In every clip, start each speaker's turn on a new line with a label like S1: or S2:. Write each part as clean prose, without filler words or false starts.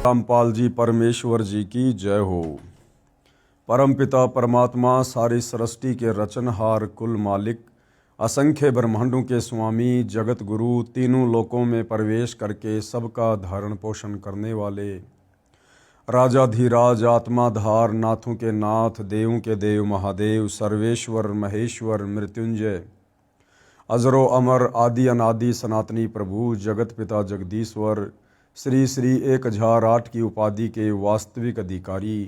S1: रामपाल जी परमेश्वर जी की जय हो। परमपिता परमात्मा सारी सृष्टि के रचनहार कुल मालिक असंख्य ब्रह्मांडों के स्वामी जगत गुरु तीनों लोकों में प्रवेश करके सबका धारण पोषण करने वाले राजाधिराज आत्माधार नाथों के नाथ देवों के देव महादेव सर्वेश्वर महेश्वर मृत्युंजय अजरो अमर आदि अनादि सनातनी प्रभु जगत पिता जगदीश्वर श्री श्री 1008 की उपाधि के वास्तविक अधिकारी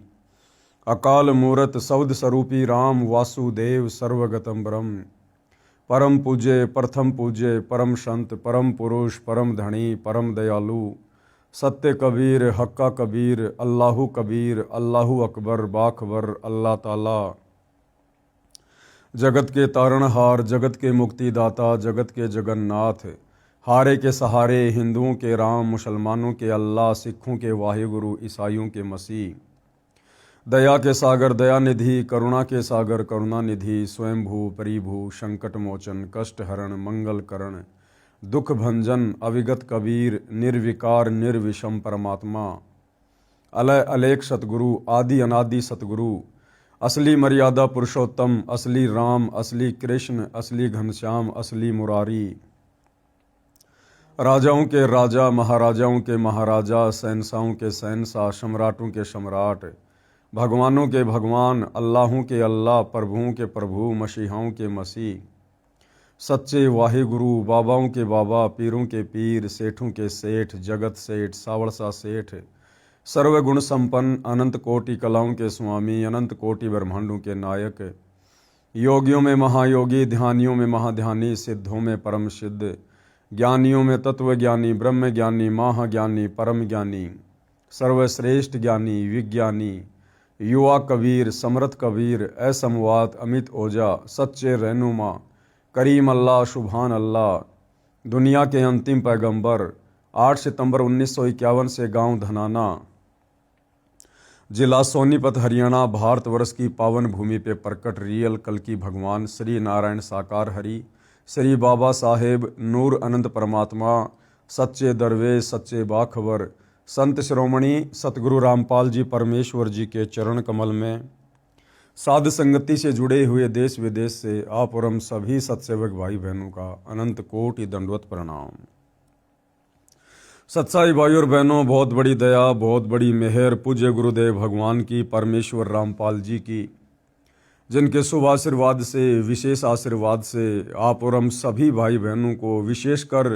S1: अकाल मूरत शब्द स्वरूपी राम वासुदेव सर्वगतम ब्रह्म परम पूज्य प्रथम पूज्य परम संत परम पुरुष परम धनी परम दयालु सत्य कबीर हक्का कबीर अल्लाहु कबीर अल्लाहु अकबर बाखबर अल्लाह ताला जगत के तारणहार जगत के मुक्तिदाता जगत के जगन्नाथ हारे के सहारे हिंदुओं के राम मुसलमानों के अल्लाह सिखों के वाहिगुरु ईसाइयों के मसीह दया के सागर दयानिधि करुणा के सागर करुणानिधि स्वयंभू परिभू संकट मोचन कष्ट हरण मंगल करण दुख भंजन अविगत कबीर निर्विकार निर्विषम परमात्मा अलय अलेख सतगुरु आदि अनादि सतगुरु असली मर्यादा पुरुषोत्तम असली राम असली कृष्ण असली घनश्याम असली मुरारी राजाओं के राजा महाराजाओं के महाराजा शहंशाहों के शहंशाह सम्राटों के सम्राट भगवानों के भगवान अल्लाहों के अल्लाह प्रभुओं के प्रभु मसीहाओं के मसीह सच्चे वाहिगुरु बाबाओं के बाबा पीरों के पीर सेठों के सेठ जगत सेठ सावड़सा सेठ सर्वगुण संपन्न अनंत कोटि कलाओं के स्वामी अनंत कोटि ब्रह्मांडों के नायक योगियों में महायोगी ध्यानियों में महाध्यानी सिद्धों में परम सिद्ध ज्ञानियों में तत्वज्ञानी ब्रह्म ज्ञानी महाज्ञानी परम ज्ञानी सर्वश्रेष्ठ ज्ञानी विज्ञानी युवा कबीर समर्थ कबीर असमवात अमित ओजा सच्चे रहनुमा करीम अल्लाह सुभान अल्लाह दुनिया के अंतिम पैगंबर 8 सितंबर 1951 से गांव धनाना जिला सोनीपत हरियाणा भारतवर्ष की पावन भूमि पे प्रकट रियल कल की भगवान श्री नारायण साकार हरि श्री बाबा साहेब नूर अनंत परमात्मा सच्चे दरवेश सच्चे बाखबर संत श्रोमणी सतगुरु रामपाल जी परमेश्वर जी के चरण कमल में साध संगति से जुड़े हुए देश विदेश से आप और हम सभी सत्सेवक भाई बहनों का अनंत कोटि दंडवत प्रणाम। सत्साई भाई और बहनों, बहुत बड़ी दया बहुत बड़ी मेहर पूज्य गुरुदेव भगवान की परमेश्वर रामपाल जी की जिनके शुभ आशीर्वाद से विशेष आशीर्वाद से आप और हम सभी भाई बहनों को विशेषकर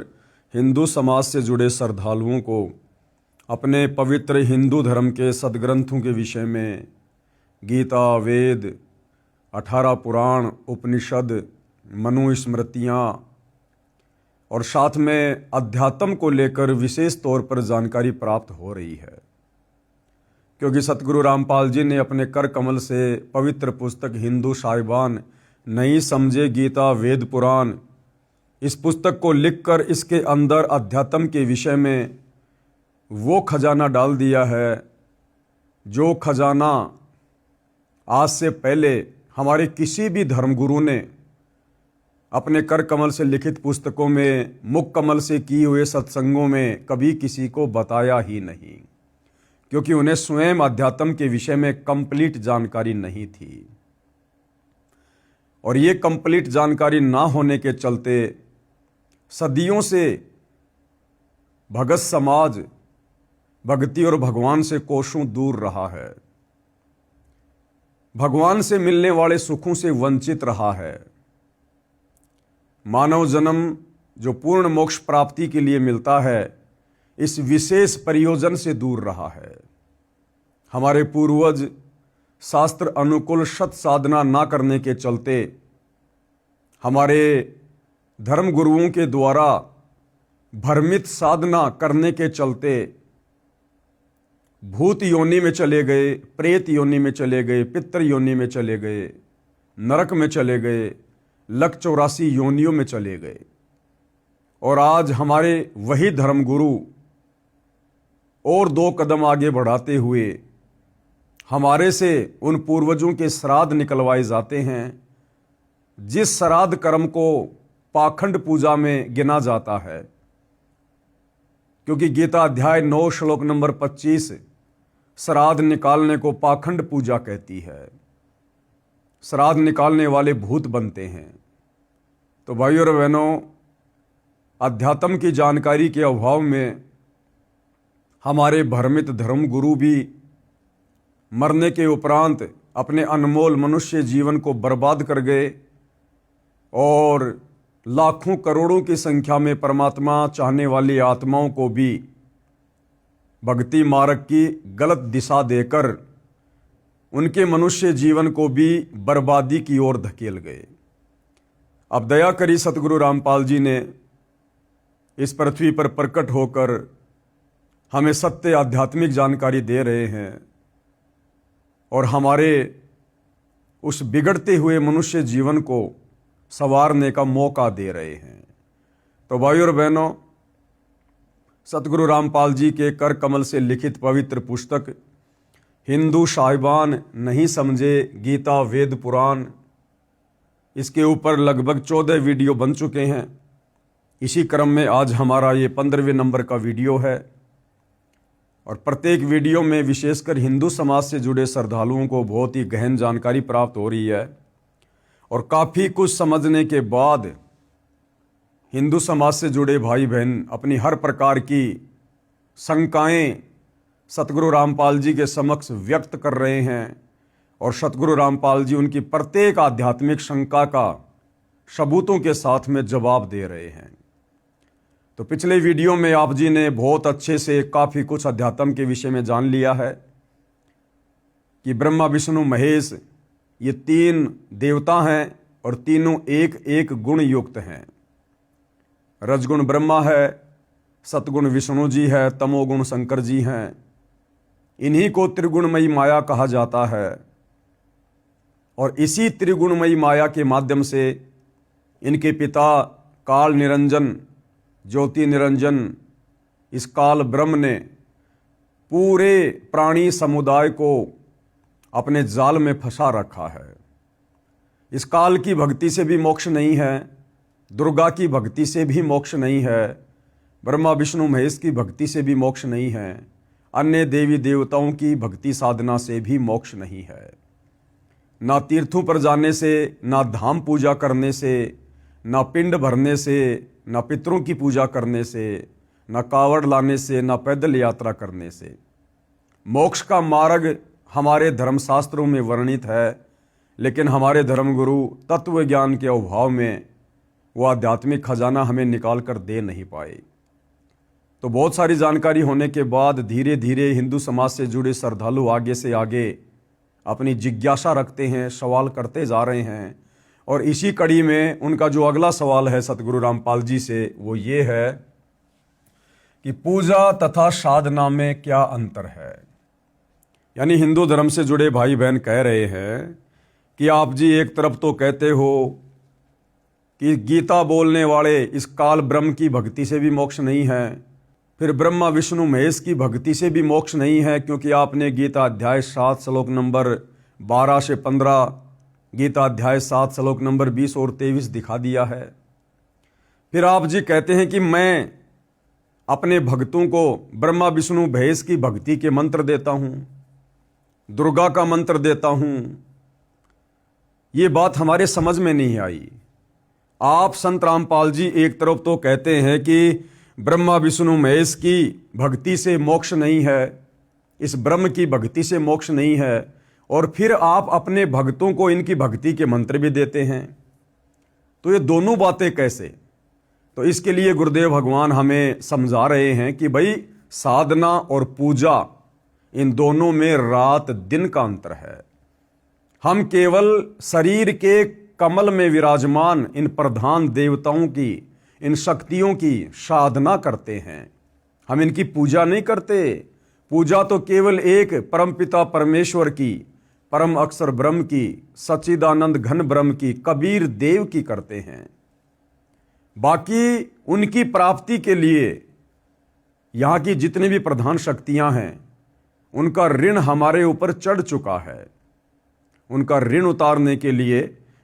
S1: हिंदू समाज से जुड़े श्रद्धालुओं को अपने पवित्र हिंदू धर्म के सदग्रंथों के विषय में गीता वेद 18 पुराण उपनिषद मनुस्मृतियाँ और साथ में अध्यात्म को लेकर विशेष तौर पर जानकारी प्राप्त हो रही है, क्योंकि सतगुरु रामपाल जी ने अपने कर कमल से पवित्र पुस्तक हिंदू साहिबान नहीं समझे गीता वेद पुराण इस पुस्तक को लिखकर इसके अंदर अध्यात्म के विषय में वो खजाना डाल दिया है जो खजाना आज से पहले हमारे किसी भी धर्मगुरु ने अपने कर कमल से लिखित पुस्तकों में मुख कमल से किए हुए सत्संगों में कभी किसी को बताया ही नहीं, क्योंकि उन्हें स्वयं अध्यात्म के विषय में कंप्लीट जानकारी नहीं थी। और ये कंप्लीट जानकारी ना होने के चलते सदियों से भगत समाज भक्ति और भगवान से कोसों दूर रहा है, भगवान से मिलने वाले सुखों से वंचित रहा है। मानव जन्म जो पूर्ण मोक्ष प्राप्ति के लिए मिलता है इस विशेष प्रयोजन से दूर रहा है। हमारे पूर्वज शास्त्र अनुकूल सत साधना ना करने के चलते हमारे धर्म गुरुओं के द्वारा भ्रमित साधना करने के चलते भूत योनि में चले गए, प्रेत योनि में चले गए, पितृ योनि में चले गए, नरक में चले गए, लख 84 योनियों में चले गए। और आज हमारे वही धर्मगुरु और 2 कदम आगे बढ़ाते हुए हमारे से उन पूर्वजों के श्राद्ध निकलवाए जाते हैं जिस श्राद्ध कर्म को पाखंड पूजा में गिना जाता है। क्योंकि गीता अध्याय 9 श्लोक नंबर 25 श्राद्ध निकालने को पाखंड पूजा कहती है। श्राद्ध निकालने वाले भूत बनते हैं। तो भाइयों और बहनों, अध्यात्म की जानकारी के अभाव में हमारे भ्रमित धर्म गुरु भी मरने के उपरांत अपने अनमोल मनुष्य जीवन को बर्बाद कर गए और लाखों करोड़ों की संख्या में परमात्मा चाहने वाली आत्माओं को भी भक्ति मार्ग की गलत दिशा देकर उनके मनुष्य जीवन को भी बर्बादी की ओर धकेल गए। अब दया करी सतगुरु रामपाल जी ने इस पृथ्वी पर प्रकट होकर हमें सत्य आध्यात्मिक जानकारी दे रहे हैं और हमारे उस बिगड़ते हुए मनुष्य जीवन को संवारने का मौका दे रहे हैं। तो भाइयों और बहनों, सतगुरु रामपाल जी के कर कमल से लिखित पवित्र पुस्तक हिंदू साहिबान नहीं समझे गीता वेद पुराण, इसके ऊपर लगभग 14 वीडियो बन चुके हैं। इसी क्रम में आज हमारा ये 15वें नंबर का वीडियो है और प्रत्येक वीडियो में विशेषकर हिंदू समाज से जुड़े श्रद्धालुओं को बहुत ही गहन जानकारी प्राप्त हो रही है और काफ़ी कुछ समझने के बाद हिंदू समाज से जुड़े भाई बहन अपनी हर प्रकार की शंकाएं सतगुरु रामपाल जी के समक्ष व्यक्त कर रहे हैं और सतगुरु रामपाल जी उनकी प्रत्येक आध्यात्मिक शंका का सबूतों के साथ में जवाब दे रहे हैं। तो पिछले वीडियो में आप जी ने बहुत अच्छे से काफ़ी कुछ अध्यात्म के विषय में जान लिया है कि ब्रह्मा विष्णु महेश ये 3 देवता हैं और तीनों एक एक गुण युक्त हैं। रजगुण ब्रह्मा है, सतगुण विष्णु जी है, तमोगुण शंकर जी हैं। इन्हीं को त्रिगुणमयी माया कहा जाता है और इसी त्रिगुणमयी माया के माध्यम से इनके पिता काल निरंजन ज्योति निरंजन इस काल ब्रह्म ने पूरे प्राणी समुदाय को अपने जाल में फंसा रखा है। इस काल की भक्ति से भी मोक्ष नहीं है, दुर्गा की भक्ति से भी मोक्ष नहीं है, ब्रह्मा विष्णु महेश की भक्ति से भी मोक्ष नहीं है, अन्य देवी देवताओं की भक्ति साधना से भी मोक्ष नहीं है। ना तीर्थों पर जाने से, ना धाम पूजा करने से, ना पिंड भरने से, ना पितरों की पूजा करने से, ना कावड़ लाने से, ना पैदल यात्रा करने से। मोक्ष का मार्ग हमारे धर्मशास्त्रों में वर्णित है, लेकिन हमारे धर्मगुरु तत्व ज्ञान के अभाव में वो आध्यात्मिक खजाना हमें निकाल कर दे नहीं पाए। तो बहुत सारी जानकारी होने के बाद धीरे धीरे हिंदू समाज से जुड़े श्रद्धालु आगे से आगे अपनी जिज्ञासा रखते हैं, सवाल करते जा रहे हैं और इसी कड़ी में उनका जो अगला सवाल है सतगुरु रामपाल जी से वो ये है कि पूजा तथा साधना में क्या अंतर है। यानी हिंदू धर्म से जुड़े भाई बहन कह रहे हैं कि आप जी एक तरफ तो कहते हो कि गीता बोलने वाले इस काल ब्रह्म की भक्ति से भी मोक्ष नहीं है, फिर ब्रह्मा विष्णु महेश की भक्ति से भी मोक्ष नहीं है क्योंकि आपने गीता अध्याय 7 श्लोक नंबर 12 से 15, गीता अध्याय 7 श्लोक नंबर 20 और 23 दिखा दिया है। फिर आप जी कहते हैं कि मैं अपने भक्तों को ब्रह्मा विष्णु महेश की भक्ति के मंत्र देता हूँ, दुर्गा का मंत्र देता हूँ। ये बात हमारे समझ में नहीं आई। आप संत रामपाल जी एक तरफ तो कहते हैं कि ब्रह्मा विष्णु महेश की भक्ति से मोक्ष नहीं है, इस ब्रह्म की भक्ति से मोक्ष नहीं है, और फिर आप अपने भक्तों को इनकी भक्ति के मंत्र भी देते हैं। तो ये दोनों बातें कैसे? तो इसके लिए गुरुदेव भगवान हमें समझा रहे हैं कि भाई साधना और पूजा इन दोनों में रात दिन का अंतर है। हम केवल शरीर के कमल में विराजमान इन प्रधान देवताओं की, इन शक्तियों की साधना करते हैं, हम इनकी पूजा नहीं करते। पूजा तो केवल एक परमपिता परमेश्वर की, परम अक्षर ब्रह्म की, सच्चिदानंद घन ब्रह्म की, कबीर देव की करते हैं। बाकी उनकी प्राप्ति के लिए यहाँ की जितनी भी प्रधान शक्तियां हैं उनका ऋण हमारे ऊपर चढ़ चुका है। उनका ऋण उतारने के लिए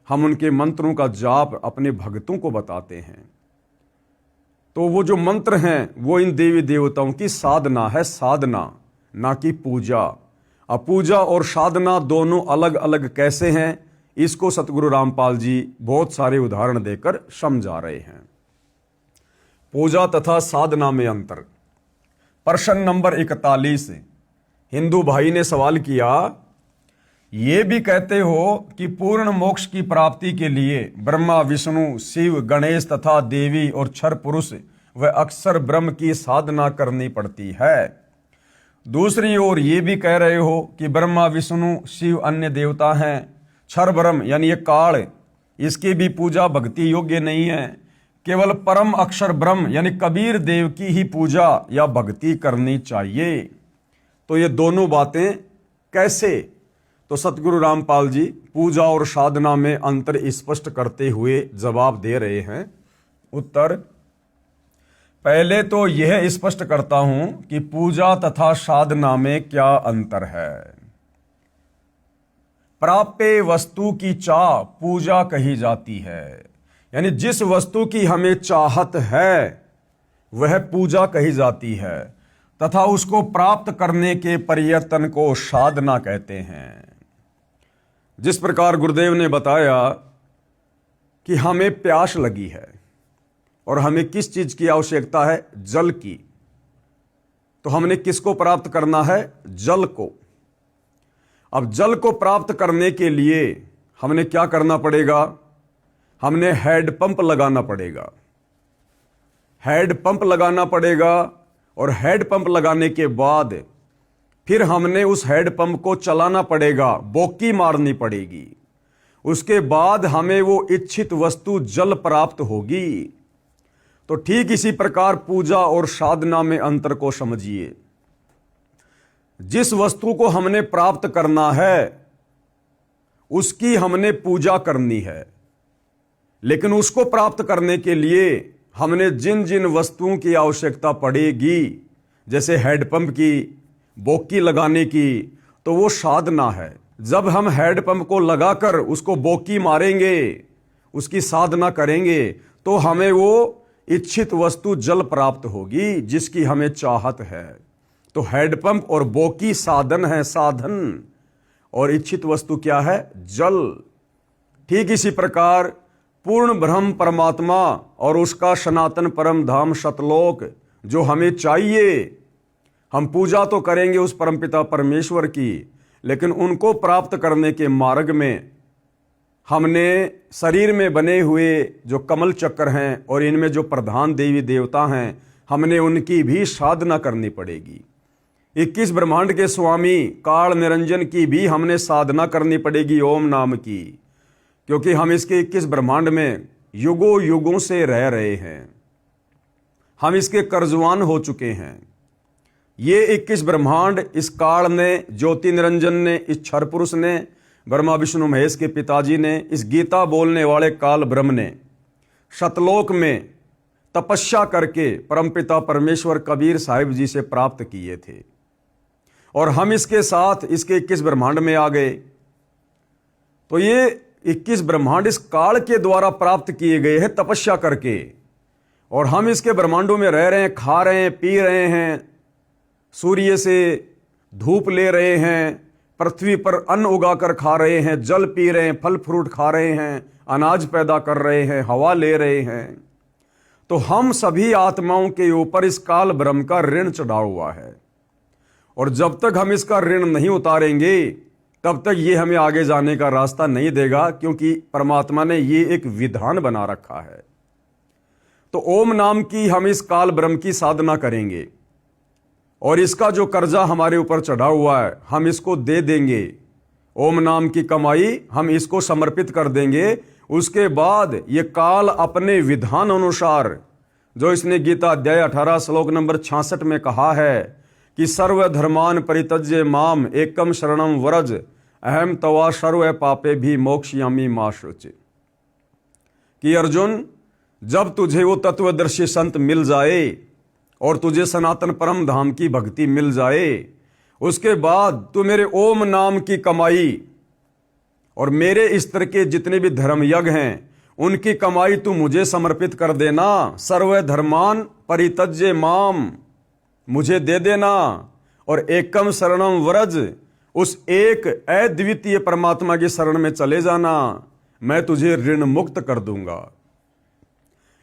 S1: हम उनके मंत्रों का जाप अपने भक्तों को बताते हैं। तो वो जो मंत्र हैं वो इन देवी देवताओं की साधना है, साधना, ना कि पूजा। अब पूजा और साधना दोनों अलग अलग कैसे हैं, इसको सतगुरु रामपाल जी बहुत सारे उदाहरण देकर समझा रहे हैं। पूजा तथा साधना में अंतर। प्रश्न नंबर 41, हिंदू भाई ने सवाल किया, ये भी कहते हो कि पूर्ण मोक्ष की प्राप्ति के लिए ब्रह्मा, विष्णु, शिव, गणेश तथा देवी और क्षर पुरुष व अक्षर ब्रह्म की साधना करनी पड़ती है। दूसरी ओर ये भी कह रहे हो कि ब्रह्मा, विष्णु, शिव अन्य देवता हैं, क्षर ब्रह्म यानी ये काल, इसकी भी पूजा भक्ति योग्य नहीं है, केवल परम अक्षर ब्रह्म यानी कबीर देव की ही पूजा या भक्ति करनी चाहिए। तो ये दोनों बातें कैसे? तो सतगुरु रामपाल जी पूजा और साधना में अंतर स्पष्ट करते हुए जवाब दे रहे हैं। उत्तर, पहले तो यह स्पष्ट करता हूं कि पूजा तथा साधना में क्या अंतर है। प्राप्य वस्तु की चाह पूजा कही जाती है, यानी जिस वस्तु की हमें चाहत है वह पूजा कही जाती है, तथा उसको प्राप्त करने के प्रयत्न को साधना कहते हैं। जिस प्रकार गुरुदेव ने बताया कि हमें प्यास लगी है और हमें किस चीज की आवश्यकता है, जल की, तो हमने किसको प्राप्त करना है, जल को। अब जल को प्राप्त करने के लिए हमने क्या करना पड़ेगा, हमने हैंडपंप लगाना पड़ेगा। हैंडपंप लगाना पड़ेगा और हैंडपंप लगाने के बाद फिर हमने उस हैंडपंप को चलाना पड़ेगा, बोकी मारनी पड़ेगी। उसके बाद हमें वो इच्छित वस्तु जल प्राप्त होगी। तो ठीक इसी प्रकार पूजा और साधना में अंतर को समझिए। जिस वस्तु को हमने प्राप्त करना है उसकी हमने पूजा करनी है, लेकिन उसको प्राप्त करने के लिए हमने जिन जिन वस्तुओं की आवश्यकता पड़ेगी, जैसे हैंडपंप की, बोकी लगाने की, तो वो साधना है। जब हम हैंडपंप को लगाकर उसको बोकी मारेंगे, उसकी साधना करेंगे, तो हमें वो इच्छित वस्तु जल प्राप्त होगी जिसकी हमें चाहत है। तो हैंडपंप और बोकी साधन है, साधन, और इच्छित वस्तु क्या है, जल। ठीक इसी प्रकार पूर्ण ब्रह्म परमात्मा और उसका सनातन परम धाम सतलोक जो हमें चाहिए, हम पूजा तो करेंगे उस परमपिता परमेश्वर की, लेकिन उनको प्राप्त करने के मार्ग में हमने शरीर में बने हुए जो कमल चक्र हैं और इनमें जो प्रधान देवी देवता हैं, हमने उनकी भी साधना करनी पड़ेगी। 21 ब्रह्मांड के स्वामी काल निरंजन की भी हमने साधना करनी पड़ेगी, ओम नाम की, क्योंकि हम इसके 21 ब्रह्मांड में युगों युगों से रह रहे हैं, हम इसके कर्जवान हो चुके हैं। ये 21 ब्रह्मांड इस काल ने, ज्योति निरंजन ने, इस क्षर पुरुष ने, ब्रह्मा विष्णु महेश के पिताजी ने, इस गीता बोलने वाले काल ब्रह्म ने सतलोक में तपस्या करके परमपिता परमेश्वर कबीर साहिब जी से प्राप्त किए थे, और हम इसके साथ इसके 21 ब्रह्मांड में आ गए। तो ये 21 ब्रह्मांड इस काल के द्वारा प्राप्त किए गए हैं तपस्या करके, और हम इसके ब्रह्मांडों में रह रहे हैं, खा रहे हैं, पी रहे हैं, सूर्य से धूप ले रहे हैं, पृथ्वी पर अन्न उगाकर खा रहे हैं, जल पी रहे हैं, फल फ्रूट खा रहे हैं, अनाज पैदा कर रहे हैं, हवा ले रहे हैं। तो हम सभी आत्माओं के ऊपर इस काल ब्रह्म का ऋण चढ़ा हुआ है, और जब तक हम इसका ऋण नहीं उतारेंगे तब तक ये हमें आगे जाने का रास्ता नहीं देगा, क्योंकि परमात्मा ने ये एक विधान बना रखा है। तो ओम नाम की हम इस काल ब्रह्म की साधना करेंगे, और इसका जो कर्जा हमारे ऊपर चढ़ा हुआ है हम इसको दे देंगे। ओम नाम की कमाई हम इसको समर्पित कर देंगे। उसके बाद ये काल अपने विधान अनुसार, जो इसने गीता अध्याय 18 श्लोक नंबर 66 में कहा है कि सर्वधर्मान परित्यज्य माम एकम शरणम व्रज अहम तवा सर्व पापे भी मोक्षयामि मा शुचि, कि अर्जुन जब तुझे वो तत्वदर्शी संत मिल जाए और तुझे सनातन परम धाम की भक्ति मिल जाए, उसके बाद तू मेरे ओम नाम की कमाई और मेरे स्तर के जितने भी धर्म यज्ञ हैं उनकी कमाई तू मुझे समर्पित कर देना। सर्व धर्मान परित्यज्य माम, मुझे दे देना। और एकम शरणम व्रज, उस एक अद्वितीय परमात्मा की शरण में चले जाना, मैं तुझे ऋण मुक्त कर दूंगा।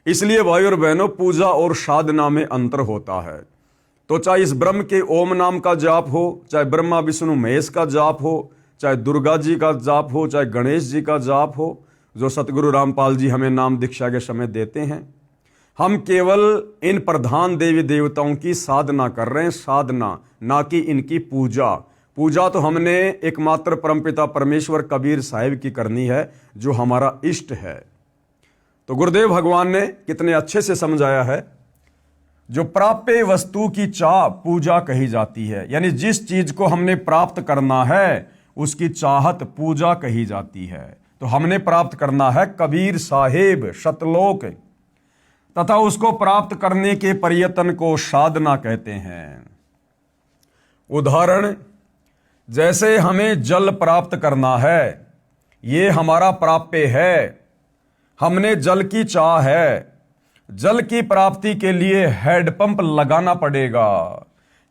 S1: इसलिए भाई और बहनों, पूजा और साधना में अंतर होता है। तो चाहे इस ब्रह्म के ओम नाम का जाप हो, चाहे ब्रह्मा विष्णु महेश का जाप हो, चाहे दुर्गा जी का जाप हो, चाहे गणेश जी का जाप हो, जो सतगुरु रामपाल जी हमें नाम दीक्षा के समय देते हैं, हम केवल इन प्रधान देवी देवताओं की साधना कर रहे हैं, साधना, ना कि इनकी पूजा। पूजा तो हमने एकमात्र परमपिता परमेश्वर कबीर साहिब की करनी है, जो हमारा इष्ट है। तो गुरुदेव भगवान ने कितने अच्छे से समझाया है, जो प्राप्य वस्तु की चाह पूजा कही जाती है, यानी जिस चीज को हमने प्राप्त करना है उसकी चाहत पूजा कही जाती है। तो हमने प्राप्त करना है कबीर साहिब सतलोक, तथा उसको प्राप्त करने के प्रयत्न को साधना कहते हैं। उदाहरण, जैसे हमें जल प्राप्त करना है, ये हमारा प्राप्य है, हमने जल की चाह है। जल की प्राप्ति के लिए हैंडपंप लगाना पड़ेगा।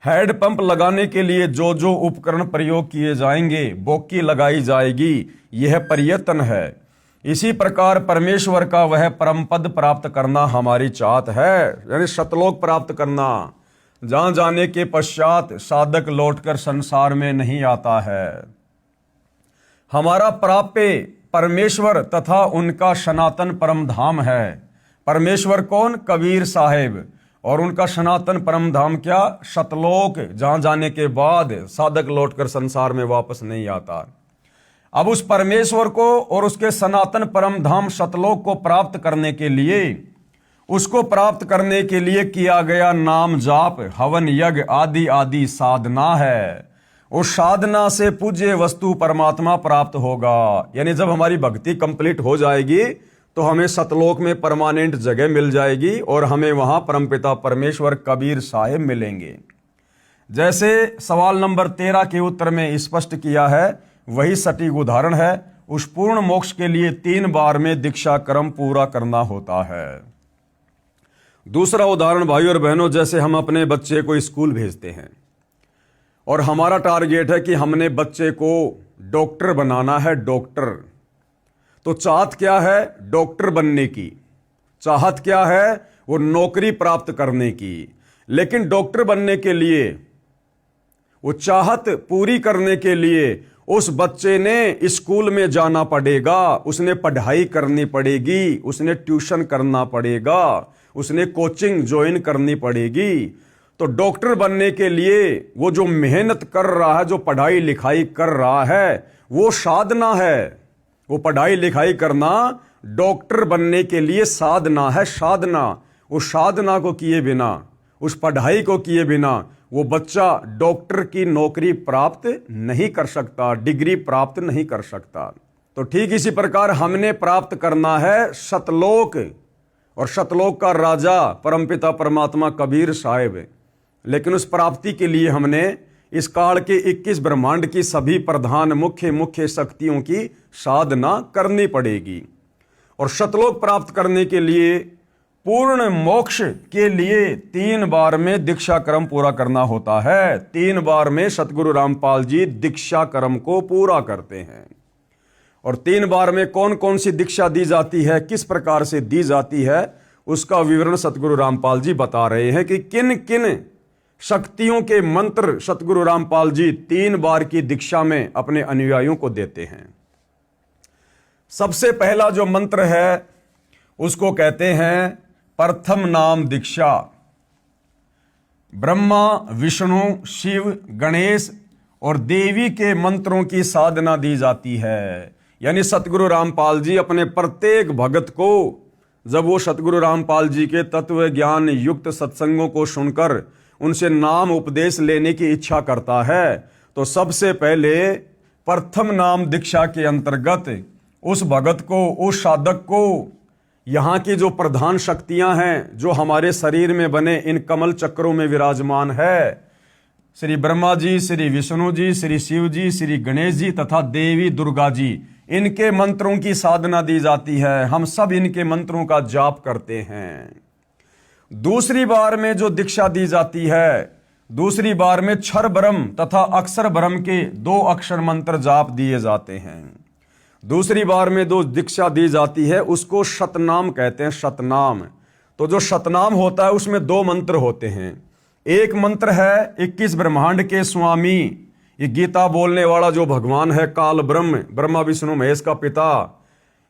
S1: हैंडपंप लगाने के लिए जो जो उपकरण प्रयोग किए जाएंगे, बोकी लगाई जाएगी, यह प्रयत्न है। इसी प्रकार परमेश्वर का वह परम पद प्राप्त करना हमारी चाहत है, यानी सतलोक प्राप्त करना, जहां जाने के पश्चात साधक लौटकर संसार में नहीं आता है। हमारा प्राप्य परमेश्वर तथा उनका सनातन परम धाम है। परमेश्वर कौन? कबीर साहिब। और उनका सनातन परम धाम क्या? सतलोक, जहां जाने के बाद साधक लौटकर संसार में वापस नहीं आता। अब उस परमेश्वर को और उसके सनातन परम धाम सतलोक को प्राप्त करने के लिए, उसको प्राप्त करने के लिए किया गया नाम जाप, हवन यज्ञ आदि आदि साधना है। उस साधना से पूज्य वस्तु परमात्मा प्राप्त होगा। यानी जब हमारी भक्ति कंप्लीट हो जाएगी तो हमें सतलोक में परमानेंट जगह मिल जाएगी और हमें वहां परमपिता परमेश्वर कबीर साहिब मिलेंगे। जैसे सवाल नंबर 13 के उत्तर में स्पष्ट किया है, वही सटीक उदाहरण है। उस पूर्ण मोक्ष के लिए 3 बार में दीक्षा क्रम पूरा करना होता है। दूसरा उदाहरण भाई और बहनों, जैसे हम अपने बच्चे को स्कूल भेजते हैं और हमारा टारगेट है कि हमने बच्चे को डॉक्टर बनाना है, डॉक्टर। तो चाहत क्या है? डॉक्टर बनने की। चाहत क्या है? वो नौकरी प्राप्त करने की। लेकिन डॉक्टर बनने के लिए, वो चाहत पूरी करने के लिए उस बच्चे ने स्कूल में जाना पड़ेगा, उसने पढ़ाई करनी पड़ेगी, उसने ट्यूशन करना पड़ेगा, उसने कोचिंग ज्वाइन करनी पड़ेगी। तो डॉक्टर बनने के लिए वो जो मेहनत कर रहा है, जो पढ़ाई लिखाई कर रहा है, वो साधना है। वो पढ़ाई लिखाई करना डॉक्टर बनने के लिए साधना है, साधना। उस साधना को किए बिना, उस पढ़ाई को किए बिना वो बच्चा डॉक्टर की नौकरी प्राप्त नहीं कर सकता, डिग्री प्राप्त नहीं कर सकता। तो ठीक इसी प्रकार हमने प्राप्त करना है सतलोक, और सतलोक का राजा परमपिता परमात्मा कबीर साहिब। लेकिन उस प्राप्ति के लिए हमने इस काल के 21 ब्रह्मांड की सभी प्रधान मुख्य शक्तियों की साधना करनी पड़ेगी। और सतलोक प्राप्त करने के लिए, पूर्ण मोक्ष के लिए 3 बार में दीक्षा क्रम पूरा करना होता है। 3 बार में सतगुरु रामपाल जी दीक्षा क्रम को पूरा करते हैं। और 3 बार में कौन कौन सी दीक्षा दी जाती है, किस प्रकार से दी जाती है, उसका विवरण सतगुरु रामपाल जी बता रहे हैं कि किन किन शक्तियों के मंत्र सतगुरु रामपाल जी 3 बार की दीक्षा में अपने अनुयायियों को देते हैं। सबसे पहला जो मंत्र है उसको कहते हैं प्रथम नाम दीक्षा। ब्रह्मा, विष्णु, शिव, गणेश और देवी के मंत्रों की साधना दी जाती है। यानी सतगुरु रामपाल जी अपने प्रत्येक भगत को, जब वो सतगुरु रामपाल जी के तत्व ज्ञान युक्त सत्संगों को सुनकर उनसे नाम उपदेश लेने की इच्छा करता है, तो सबसे पहले प्रथम नाम दीक्षा के अंतर्गत उस भगत को, उस साधक को, यहाँ की जो प्रधान शक्तियां हैं जो हमारे शरीर में बने इन कमल चक्रों में विराजमान है, श्री ब्रह्मा जी, श्री विष्णु जी, श्री शिव जी, श्री गणेश जी तथा देवी दुर्गा जी, इनके मंत्रों की साधना दी जाती है, हम सब इनके मंत्रों का जाप करते हैं। दूसरी बार में जो दीक्षा दी जाती है, दूसरी बार में क्षर ब्रह्म तथा अक्षर ब्रह्म के 2 अक्षर मंत्र जाप दिए जाते हैं। दूसरी बार में जो दीक्षा दी जाती है उसको शतनाम कहते हैं, शतनाम। तो जो शतनाम होता है उसमें 2 मंत्र होते हैं। एक मंत्र है 21 ब्रह्मांड के स्वामी, ये गीता बोलने वाला जो भगवान है काल ब्रह्म, ब्रह्मा विष्णु महेश का पिता,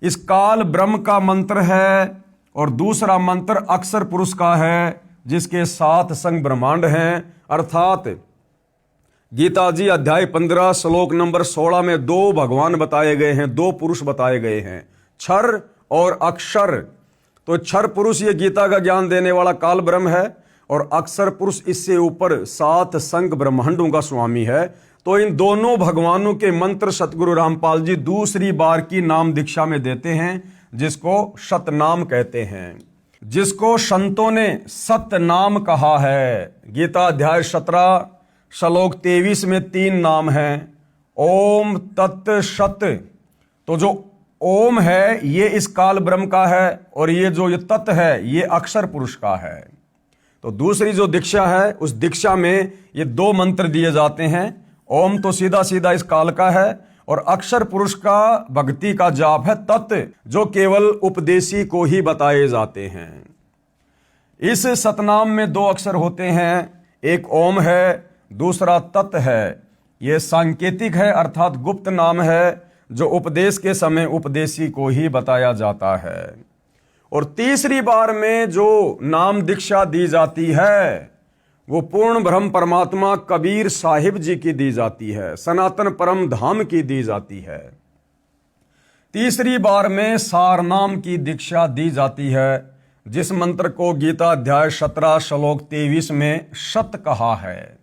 S1: इस काल ब्रह्म का मंत्र है। और दूसरा मंत्र अक्षर पुरुष का है जिसके 7 संग ब्रह्मांड हैं, अर्थात गीता जी अध्याय 15 श्लोक नंबर 16 में 2 भगवान बताए गए हैं, 2 पुरुष बताए गए हैं, क्षर और अक्षर। तो क्षर पुरुष ये गीता का ज्ञान देने वाला काल ब्रह्म है और अक्षर पुरुष इससे ऊपर 7 संग ब्रह्मांडों का स्वामी है। तो इन दोनों भगवानों के मंत्र सतगुरु रामपाल जी दूसरी बार की नाम दीक्षा में देते हैं, जिसको शतनाम कहते हैं, जिसको संतों ने सतनाम कहा है। गीता अध्याय 17 श्लोक 23 में 3 नाम हैं, ओम तत् सत। तो जो ओम है ये इस काल ब्रह्म का है और ये जो ये तत् है ये अक्षर पुरुष का है। तो दूसरी जो दीक्षा है उस दीक्षा में ये 2 मंत्र दिए जाते हैं। ओम तो सीधा सीधा इस काल का है और अक्षर पुरुष का भक्ति का जाप है तत्, जो केवल उपदेशी को ही बताए जाते हैं। इस सतनाम में 2 अक्षर होते हैं, एक ओम है, दूसरा तत् है। यह सांकेतिक है अर्थात गुप्त नाम है जो उपदेश के समय उपदेशी को ही बताया जाता है। और तीसरी बार में जो नाम दीक्षा दी जाती है वो पूर्ण ब्रह्म परमात्मा कबीर साहिब जी की दी जाती है, सनातन परम धाम की दी जाती है। तीसरी बार में सारनाम की दीक्षा दी जाती है, जिस मंत्र को गीता अध्याय 17 श्लोक 23 में शत कहा है।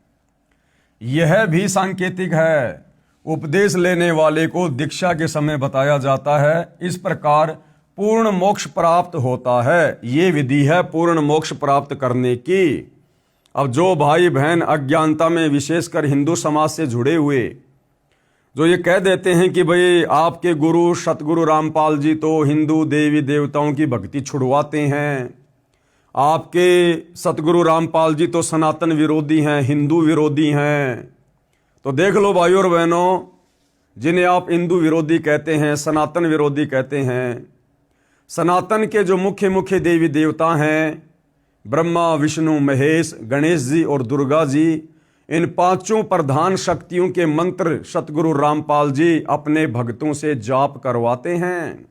S1: यह भी सांकेतिक है, उपदेश लेने वाले को दीक्षा के समय बताया जाता है। इस प्रकार पूर्ण मोक्ष प्राप्त होता है। ये विधि है पूर्ण मोक्ष प्राप्त करने की। अब जो भाई बहन अज्ञानता में विशेषकर हिंदू समाज से जुड़े हुए जो ये कह देते हैं कि भाई आपके गुरु सतगुरु रामपाल जी तो हिंदू देवी देवताओं की भक्ति छुड़वाते हैं, आपके सतगुरु रामपाल जी तो सनातन विरोधी हैं, हिंदू विरोधी हैं। तो देख लो भाइयों और बहनों, जिन्हें आप हिंदू विरोधी कहते हैं, सनातन विरोधी कहते हैं, सनातन के जो मुख्य मुख्य देवी देवता हैं ब्रह्मा विष्णु महेश गणेश जी और दुर्गा जी, इन 5 प्रधान शक्तियों के मंत्र सतगुरु रामपाल जी अपने भक्तों से जाप करवाते हैं।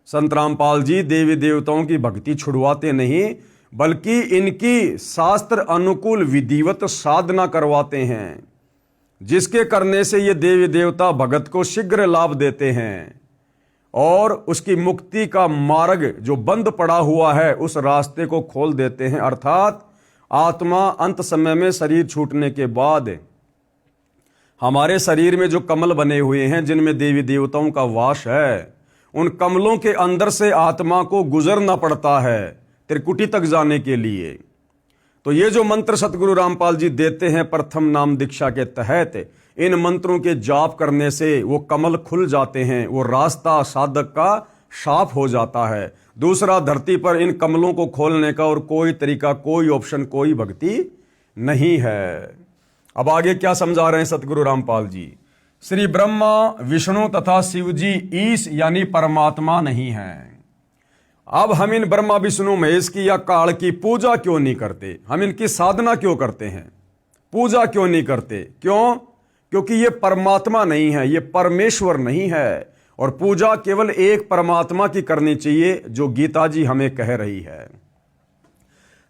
S1: संत रामपाल जी देवी देवताओं की भक्ति छुड़वाते नहीं बल्कि इनकी शास्त्र अनुकूल विधिवत साधना करवाते हैं, जिसके करने से ये देवी देवता भगत को शीघ्र लाभ देते हैं और उसकी मुक्ति का मार्ग जो बंद पड़ा हुआ है उस रास्ते को खोल देते हैं। अर्थात आत्मा अंत समय में शरीर छूटने के बाद हमारे शरीर में जो कमल बने हुए हैं जिनमें देवी देवताओं का वास है, उन कमलों के अंदर से आत्मा को गुजरना पड़ता है त्रिकुटी तक जाने के लिए। तो ये जो मंत्र सतगुरु रामपाल जी देते हैं प्रथम नाम दीक्षा के तहत, इन मंत्रों के जाप करने से वो कमल खुल जाते हैं, वो रास्ता साधक का साफ हो जाता है। दूसरा, धरती पर इन कमलों को खोलने का और कोई तरीका, कोई ऑप्शन, कोई भक्ति नहीं है। अब आगे क्या समझा रहे हैं सतगुरु रामपाल जी? श्री ब्रह्मा विष्णु तथा शिव जी ईश यानी परमात्मा नहीं हैं। अब हम इन ब्रह्मा विष्णु महेश की या काल की पूजा क्यों नहीं करते? हम इनकी साधना क्यों करते हैं? पूजा क्यों नहीं करते? क्यों? क्योंकि ये परमात्मा नहीं है, ये परमेश्वर नहीं है। और पूजा केवल एक परमात्मा की करनी चाहिए जो गीता जी हमें कह रही है।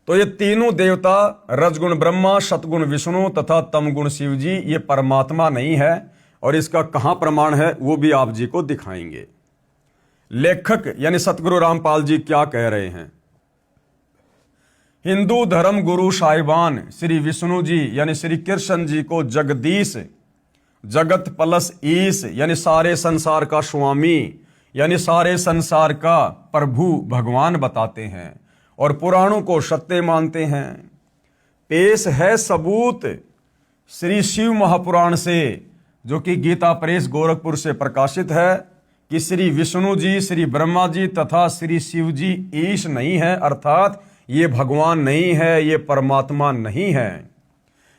S1: तो ये तीनों देवता रजगुण ब्रह्मा, सतगुण विष्णु तथा तमगुण शिव जी, ये परमात्मा नहीं है। और इसका कहां प्रमाण है वो भी आप जी को दिखाएंगे। लेखक यानी सतगुरु रामपाल जी क्या कह रहे हैं? हिंदू धर्म गुरु साहिबान श्री विष्णु जी यानी श्री कृष्ण जी को जगदीश, जगत प्लस ईश यानी सारे संसार का स्वामी यानी सारे संसार का प्रभु भगवान बताते हैं और पुराणों को सत्य मानते हैं। पेश है सबूत श्री शिव महापुराण से, जो कि गीता प्रेस गोरखपुर से प्रकाशित है। कि श्री विष्णु जी, श्री ब्रह्मा जी तथा श्री शिव जी ईश नहीं है, अर्थात ये भगवान नहीं है, ये परमात्मा नहीं है,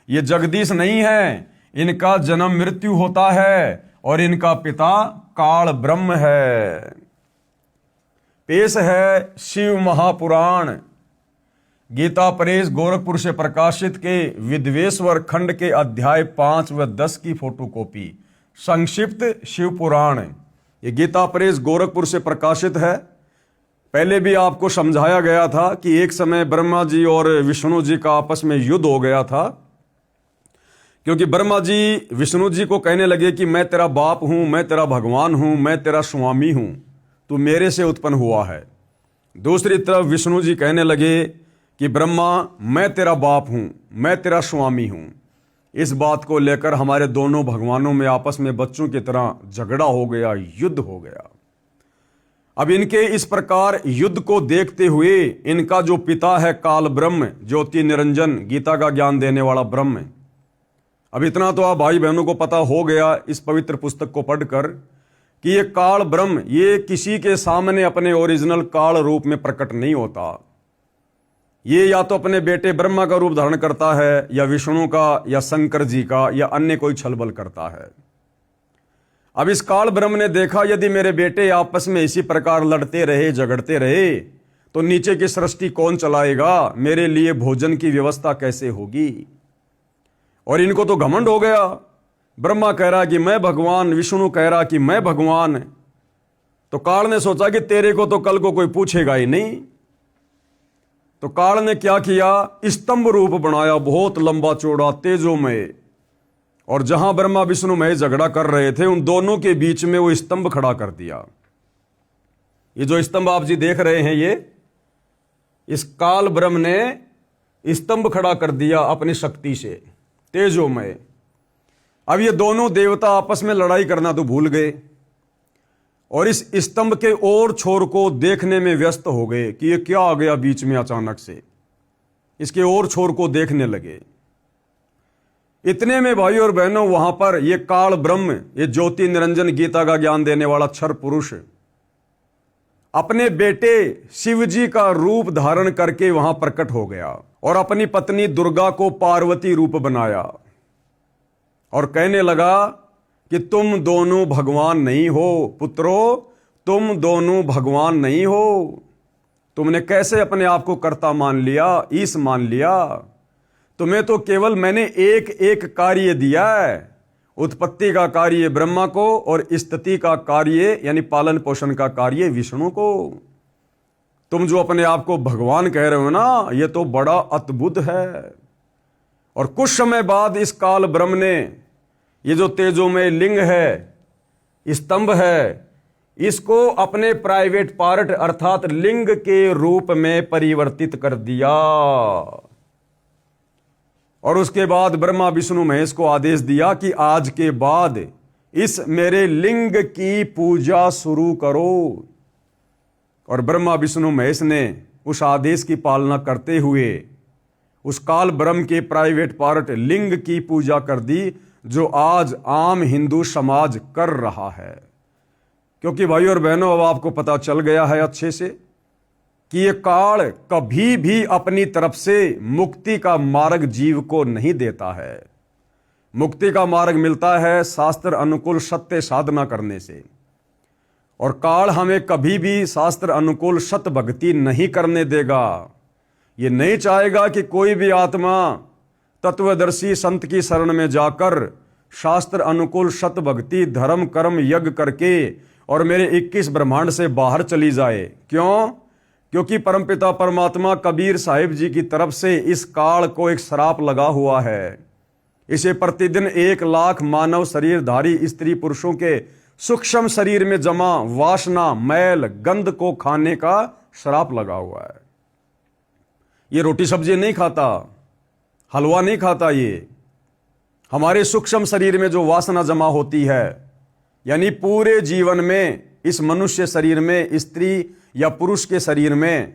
S1: ये जगदीश नहीं है। इनका जन्म मृत्यु होता है और इनका पिता काल ब्रह्म है। पेश है शिव महापुराण, गीता प्रेस गोरखपुर से प्रकाशित के विद्वेश्वर खंड के अध्याय 5 व 10 की फोटोकॉपी। संक्षिप्त शिव पुराण, ये गीता प्रेस गोरखपुर से प्रकाशित है। पहले भी आपको समझाया गया था कि एक समय ब्रह्मा जी और विष्णु जी का आपस में युद्ध हो गया था, क्योंकि ब्रह्मा जी विष्णु जी को कहने लगे कि मैं तेरा बाप हूं, मैं तेरा भगवान हूं, मैं तेरा स्वामी हूं, तू मेरे से उत्पन्न हुआ है। दूसरी तरफ विष्णु जी कहने लगे कि ब्रह्मा मैं तेरा बाप हूं, मैं तेरा स्वामी हूं। इस बात को लेकर हमारे दोनों भगवानों में आपस में बच्चों की तरह झगड़ा हो गया, युद्ध हो गया। अब इनके इस प्रकार युद्ध को देखते हुए इनका जो पिता है काल ब्रह्म, ज्योति निरंजन, गीता का ज्ञान देने वाला ब्रह्म, अब इतना तो आप भाई बहनों को पता हो गया इस पवित्र पुस्तक को पढ़कर कि ये काल ब्रह्म ये किसी के सामने अपने ओरिजिनल काल रूप में प्रकट नहीं होता। ये या तो अपने बेटे ब्रह्मा का रूप धारण करता है, या विष्णु का, या शंकर जी का, या अन्य कोई छलबल करता है। अब इस काल ब्रह्म ने देखा यदि मेरे बेटे आपस में इसी प्रकार लड़ते रहे, झगड़ते रहे, तो नीचे की सृष्टि कौन चलाएगा, मेरे लिए भोजन की व्यवस्था कैसे होगी। और इनको तो घमंड हो गया, ब्रह्मा कह रहा कि मैं भगवान, विष्णु कह रहा कि मैं भगवान। तो काल ने सोचा कि तेरे को तो कल को कोई पूछेगा ही नहीं। तो काल ने क्या किया, स्तंभ रूप बनाया, बहुत लंबा चौड़ा तेजोमय, और जहां ब्रह्मा विष्णु महेश झगड़ा कर रहे थे उन दोनों के बीच में वो स्तंभ खड़ा कर दिया। ये जो स्तंभ आप जी देख रहे हैं, ये इस काल ब्रह्म ने स्तंभ खड़ा कर दिया अपनी शक्ति से, तेजोमय। अब ये दोनों देवता आपस में लड़ाई करना तो भूल गए और इस स्तंभ के और छोर को देखने में व्यस्त हो गए कि ये क्या आ गया बीच में अचानक से। इसके और छोर को देखने लगे। इतने में भाई और बहनों वहां पर ये काल ब्रह्म, ये ज्योति निरंजन, गीता का ज्ञान देने वाला क्षर पुरुष अपने बेटे शिव जी का रूप धारण करके वहां प्रकट हो गया और अपनी पत्नी दुर्गा को पार्वती रूप बनाया और कहने लगा कि तुम दोनों भगवान नहीं हो पुत्रों, तुम दोनों भगवान नहीं हो। तुमने कैसे अपने आप को कर्ता मान लिया, ईश मान लिया। तुम्हें तो केवल मैंने एक एक कार्य दिया है, उत्पत्ति का कार्य ब्रह्मा को और स्थिति का कार्य यानी पालन पोषण का कार्य विष्णु को। तुम जो अपने आप को भगवान कह रहे हो ना, ये तो बड़ा अद्भुत है। और कुछ समय बाद इस काल ब्रह्म ने ये जो तेजोमय लिंग है, स्तंभ है, इसको अपने प्राइवेट पार्ट अर्थात लिंग के रूप में परिवर्तित कर दिया। और उसके बाद ब्रह्मा विष्णु महेश को आदेश दिया कि आज के बाद इस मेरे लिंग की पूजा शुरू करो। और ब्रह्मा विष्णु महेश ने उस आदेश की पालना करते हुए उस काल ब्रह्म के प्राइवेट पार्ट लिंग की पूजा कर दी, जो आज आम हिंदू समाज कर रहा है। क्योंकि भाई और बहनों अब आपको पता चल गया है अच्छे से कि ये काल कभी भी अपनी तरफ से मुक्ति का मार्ग जीव को नहीं देता है। मुक्ति का मार्ग मिलता है शास्त्र अनुकूल सत्य साधना करने से, और काल हमें कभी भी शास्त्र अनुकूल सत्य भक्ति नहीं करने देगा। ये नहीं चाहेगा कि कोई भी आत्मा तत्वदर्शी संत की शरण में जाकर शास्त्र अनुकूल सत्य भक्ति धर्म कर्म यज्ञ करके और मेरे 21 ब्रह्मांड से बाहर चली जाए। क्यों? क्योंकि परमपिता परमात्मा कबीर साहिब जी की तरफ से इस काल को एक श्राप लगा हुआ है। इसे प्रतिदिन 1 लाख मानव शरीरधारी स्त्री पुरुषों के सूक्ष्म शरीर में जमा वासना मैल गंध को खाने का श्राप लगा हुआ है। ये रोटी सब्जी नहीं खाता, हलवा नहीं खाता। ये हमारे सूक्ष्म शरीर में जो वासना जमा होती है, यानी पूरे जीवन में इस मनुष्य शरीर में, स्त्री या पुरुष के शरीर में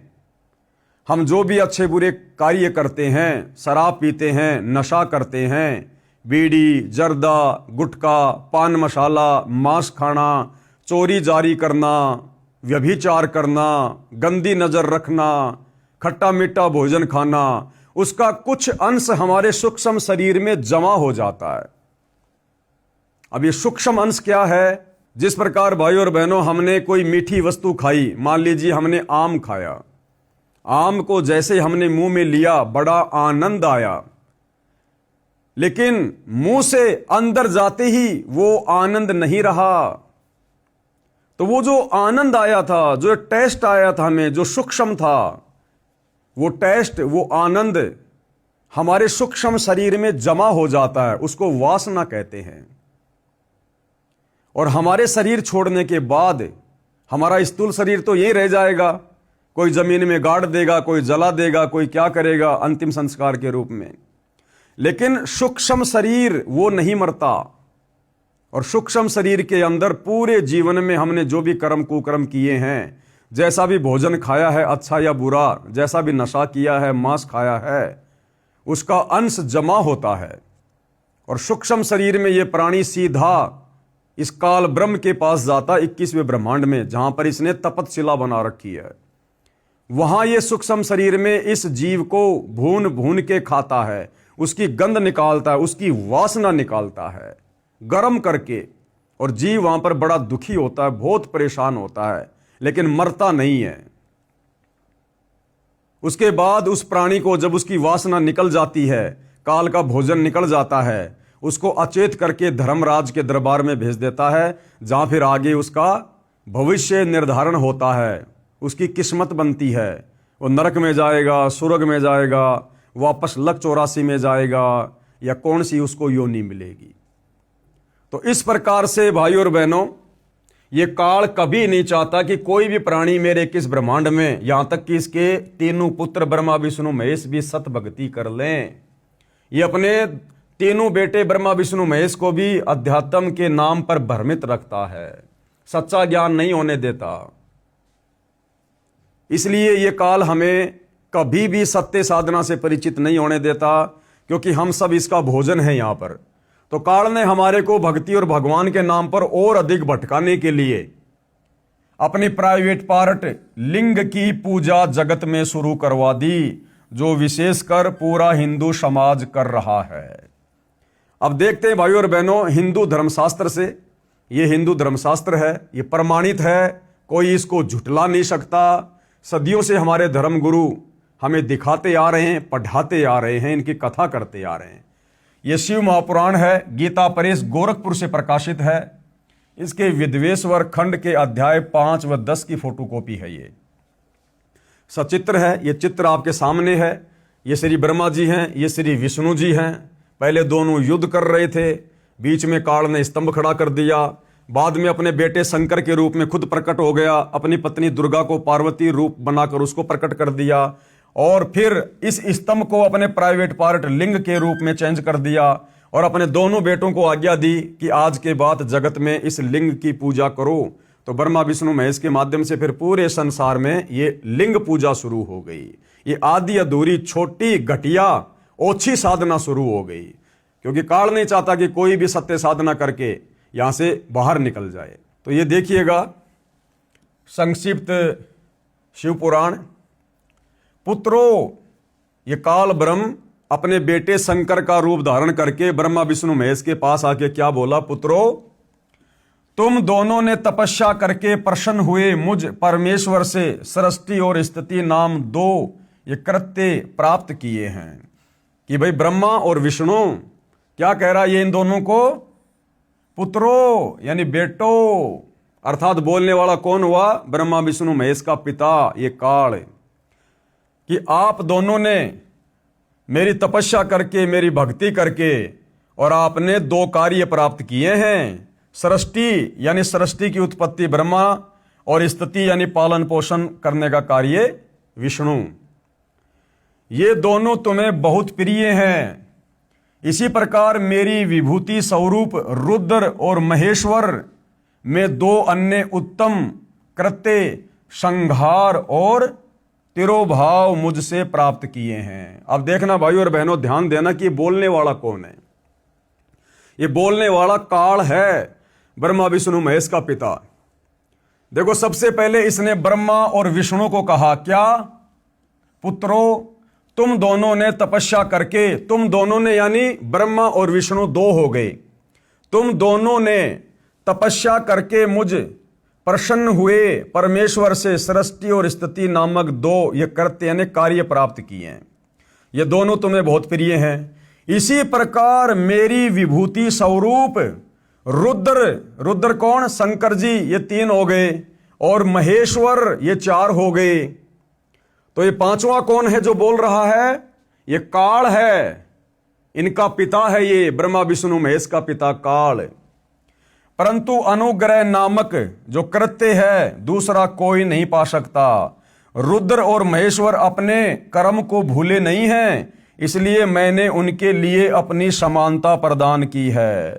S1: हम जो भी अच्छे बुरे कार्य करते हैं, शराब पीते हैं, नशा करते हैं, बीड़ी जर्दा गुटखा पान मसाला मांस खाना चोरी जारी करना, व्यभिचार करना, गंदी नजर रखना, खट्टा मीठा भोजन खाना, उसका कुछ अंश हमारे सूक्ष्म शरीर में जमा हो जाता है। अब ये सूक्ष्म अंश क्या है? जिस प्रकार भाइयों और बहनों हमने कोई मीठी वस्तु खाई, मान लीजिए हमने आम खाया, आम को जैसे हमने मुंह में लिया बड़ा आनंद आया, लेकिन मुंह से अंदर जाते ही वो आनंद नहीं रहा। तो वो जो आनंद आया था, जो टेस्ट आया था हमें, जो सूक्ष्म था, वो टेस्ट, वो आनंद हमारे सूक्ष्म शरीर में जमा हो जाता है, उसको वासना कहते हैं। और हमारे शरीर छोड़ने के बाद हमारा स्थूल शरीर तो यही रह जाएगा, कोई जमीन में गाड़ देगा, कोई जला देगा, कोई क्या करेगा अंतिम संस्कार के रूप में। लेकिन सूक्ष्म शरीर वो नहीं मरता, और सूक्ष्म शरीर के अंदर पूरे जीवन में हमने जो भी कर्म कुकर्म किए हैं, जैसा भी भोजन खाया है अच्छा या बुरा, जैसा भी नशा किया है, मांस खाया है, उसका अंश जमा होता है। और सूक्ष्म शरीर में ये प्राणी सीधा इस काल ब्रह्म के पास जाता, 21वें ब्रह्मांड में, जहां पर इसने तपतशिला बना रखी है। वहां ये सूक्ष्म शरीर में इस जीव को भून भून के खाता है, उसकी गंध निकालता है, उसकी वासना निकालता है गर्म करके। और जीव वहां पर बड़ा दुखी होता है, बहुत परेशान होता है, लेकिन मरता नहीं है। उसके बाद उस प्राणी को जब उसकी वासना निकल जाती है, काल का भोजन निकल जाता है, उसको अचेत करके धर्मराज के दरबार में भेज देता है, जहां फिर आगे उसका भविष्य निर्धारण होता है, उसकी किस्मत बनती है। वो नरक में जाएगा, स्वर्ग में जाएगा, वापस लक 84 में जाएगा, या कौन सी उसको योनि मिलेगी। तो इस प्रकार से भाइयों और बहनों, ये काल कभी नहीं चाहता कि कोई भी प्राणी मेरे किस ब्रह्मांड में, यहां तक कि इसके तीनों पुत्र ब्रह्मा विष्णु महेश भी सत भक्ति कर लें। ये अपने तीनों बेटे ब्रह्मा विष्णु महेश को भी अध्यात्म के नाम पर भ्रमित रखता है, सच्चा ज्ञान नहीं होने देता। इसलिए ये काल हमें कभी भी सत्य साधना से परिचित नहीं होने देता, क्योंकि हम सब इसका भोजन है यहां पर। तो काल ने हमारे को भक्ति और भगवान के नाम पर और अधिक भटकाने के लिए अपनी प्राइवेट पार्ट लिंग की पूजा जगत में शुरू करवा दी, जो विशेषकर पूरा हिंदू समाज कर रहा है। अब देखते हैं भाइयों और बहनों, हिंदू धर्मशास्त्र से, ये हिंदू धर्मशास्त्र है, ये प्रमाणित है, कोई इसको झुटला नहीं सकता। सदियों से हमारे धर्म गुरु हमें दिखाते आ रहे हैं, पढ़ाते आ रहे हैं, इनकी कथा करते आ रहे हैं। ये शिव महापुराण है, गीता प्रेस गोरखपुर से प्रकाशित है। इसके विद्वेश्वर खंड के अध्याय 5 व 10 की फोटोकॉपी है। ये सचित्र है, ये चित्र आपके सामने है। ये श्री ब्रह्मा जी हैं, ये श्री विष्णु जी हैं। पहले दोनों युद्ध कर रहे थे, बीच में काल ने स्तंभ खड़ा कर दिया। बाद में अपने बेटे शंकर के रूप में खुद प्रकट हो गया, अपनी पत्नी दुर्गा को पार्वती रूप बनाकर उसको प्रकट कर दिया, और फिर इस स्तंभ को अपने प्राइवेट पार्ट लिंग के रूप में चेंज कर दिया, और अपने दोनों बेटों को आज्ञा दी कि आज के बाद जगत में इस लिंग की पूजा करो। तो ब्रह्मा विष्णु महेश के माध्यम से फिर पूरे संसार में ये लिंग पूजा शुरू हो गई। ये आदि अधूरी छोटी घटिया ओछी साधना शुरू हो गई, क्योंकि काल नहीं चाहता कि कोई भी सत्य साधना करके यहां से बाहर निकल जाए। तो ये देखिएगा संक्षिप्त शिव पुराण। पुत्रों, ये काल ब्रह्म अपने बेटे शंकर का रूप धारण करके ब्रह्मा विष्णु महेश के पास आके क्या बोला? पुत्रों, तुम दोनों ने तपस्या करके प्रसन्न हुए मुझ परमेश्वर से सृष्टि और स्थिति नाम 2 ये कृत्य प्राप्त किए हैं। कि भाई ब्रह्मा और विष्णु क्या कह रहा है ये इन दोनों को? पुत्रों यानी बेटो, अर्थात बोलने वाला कौन हुआ? ब्रह्मा विष्णु महेश का पिता ये काल, कि आप दोनों ने मेरी तपस्या करके, मेरी भक्ति करके, और आपने 2 कार्य प्राप्त किए हैं। सृष्टि यानी सृष्टि की उत्पत्ति ब्रह्मा, और स्थिति यानी पालन पोषण करने का कार्य विष्णु। ये दोनों तुम्हें बहुत प्रिय हैं। इसी प्रकार मेरी विभूति स्वरूप रुद्र और महेश्वर में 2 अन्य उत्तम कृत्य संहार और तिरोभाव मुझसे प्राप्त किए हैं। अब देखना भाइयों और बहनों, ध्यान देना कि बोलने वाला कौन है। ये बोलने वाला काल है, ब्रह्मा विष्णु महेश का पिता। देखो, सबसे पहले इसने ब्रह्मा और विष्णु को कहा क्या? पुत्रों, तुम दोनों ने तपस्या करके, तुम दोनों ने यानी ब्रह्मा और विष्णु दो हो गए, तुम दोनों ने तपस्या करके मुझ प्रसन्न हुए परमेश्वर से सृष्टि और स्थिति नामक दो ये कृत्य यानी कार्य प्राप्त किए हैं। ये दोनों तुम्हें बहुत प्रिय हैं। इसी प्रकार मेरी विभूति स्वरूप रुद्र, रुद्र कौन? शंकर जी, ये 3 हो गए, और महेश्वर ये 4 हो गए। तो ये 5वां कौन है जो बोल रहा है? ये काल है, इनका पिता है, ये ब्रह्मा विष्णु महेश का पिता काल। परंतु अनुग्रह नामक जो कृत्य है दूसरा कोई नहीं पा सकता। रुद्र और महेश्वर अपने कर्म को भूले नहीं हैं, इसलिए मैंने उनके लिए अपनी समानता प्रदान की है।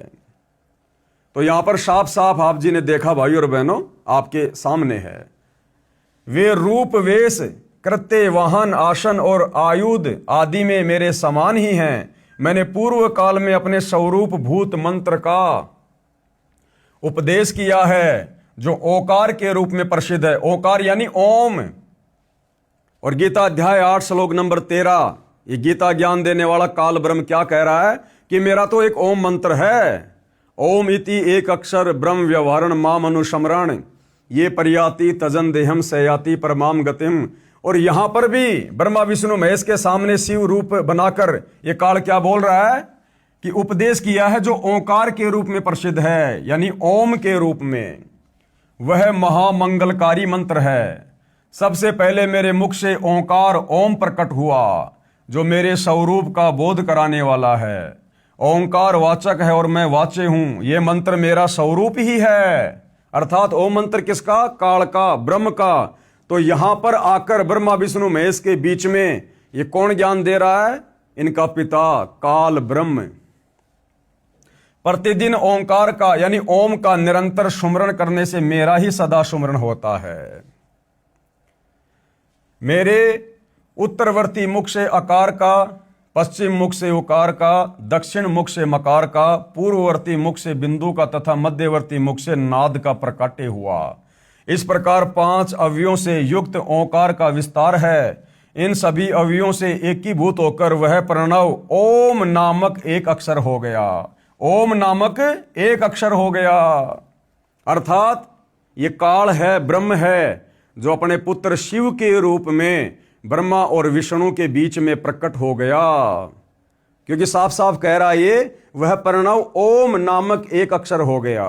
S1: तो यहां पर साफ साफ आप जी ने देखा भाई और बहनों, आपके सामने है, वे रूप वेश कृत्य वाहन आसन और आयुध आदि में मेरे समान ही हैं। मैंने पूर्व काल में अपने स्वरूप भूत मंत्र का उपदेश किया है जो ओकार के रूप में प्रसिद्ध है। ओकार यानी ओम। और गीता अध्याय 8 श्लोक नंबर 13, ये गीता ज्ञान देने वाला काल ब्रह्म क्या कह रहा है कि मेरा तो एक ओम मंत्र है। ओम इति एक अक्षर ब्रह्म व्यवहारण माम अनुस्मरण ये पर्याति तजन देहम सयाति परमाम गतिम। और यहां पर भी ब्रह्मा विष्णु महेश के सामने शिव रूप बनाकर ये काल क्या बोल रहा है कि उपदेश किया है जो ओंकार के रूप में प्रसिद्ध है, यानी ओम के रूप में। वह महामंगलकारी मंत्र है। सबसे पहले मेरे मुख से ओंकार ओम प्रकट हुआ जो मेरे स्वरूप का बोध कराने वाला है। ओंकार वाचक है और मैं वाच्य हूं। यह मंत्र मेरा स्वरूप ही है। अर्थात ओम मंत्र किसका? काल का, ब्रह्म का। तो यहां पर आकर ब्रह्मा विष्णु महेश के बीच में ये कौन ज्ञान दे रहा है? इनका पिता काल ब्रह्म। प्रतिदिन ओंकार का यानी ओम का निरंतर सुमरण करने से मेरा ही सदा सुमरण होता है। मेरे उत्तरवर्ती मुख से अकार का, पश्चिम मुख से उकार का, दक्षिण मुख से मकार का, पूर्ववर्ती मुख से बिंदु का तथा मध्यवर्ती मुख से नाद का प्रकाट्य हुआ। इस प्रकार 5 अवयवों से युक्त ओंकार का विस्तार है। इन सभी अवयवों से एकीभूत होकर वह प्रणव ओम नामक एक अक्षर हो गया। ओम नामक एक अक्षर हो गया। अर्थात ये काल है, ब्रह्म है, जो अपने पुत्र शिव के रूप में ब्रह्मा और विष्णु के बीच में प्रकट हो गया। क्योंकि साफ साफ कह रहा है ये वह प्रणव ओम नामक एक अक्षर हो गया।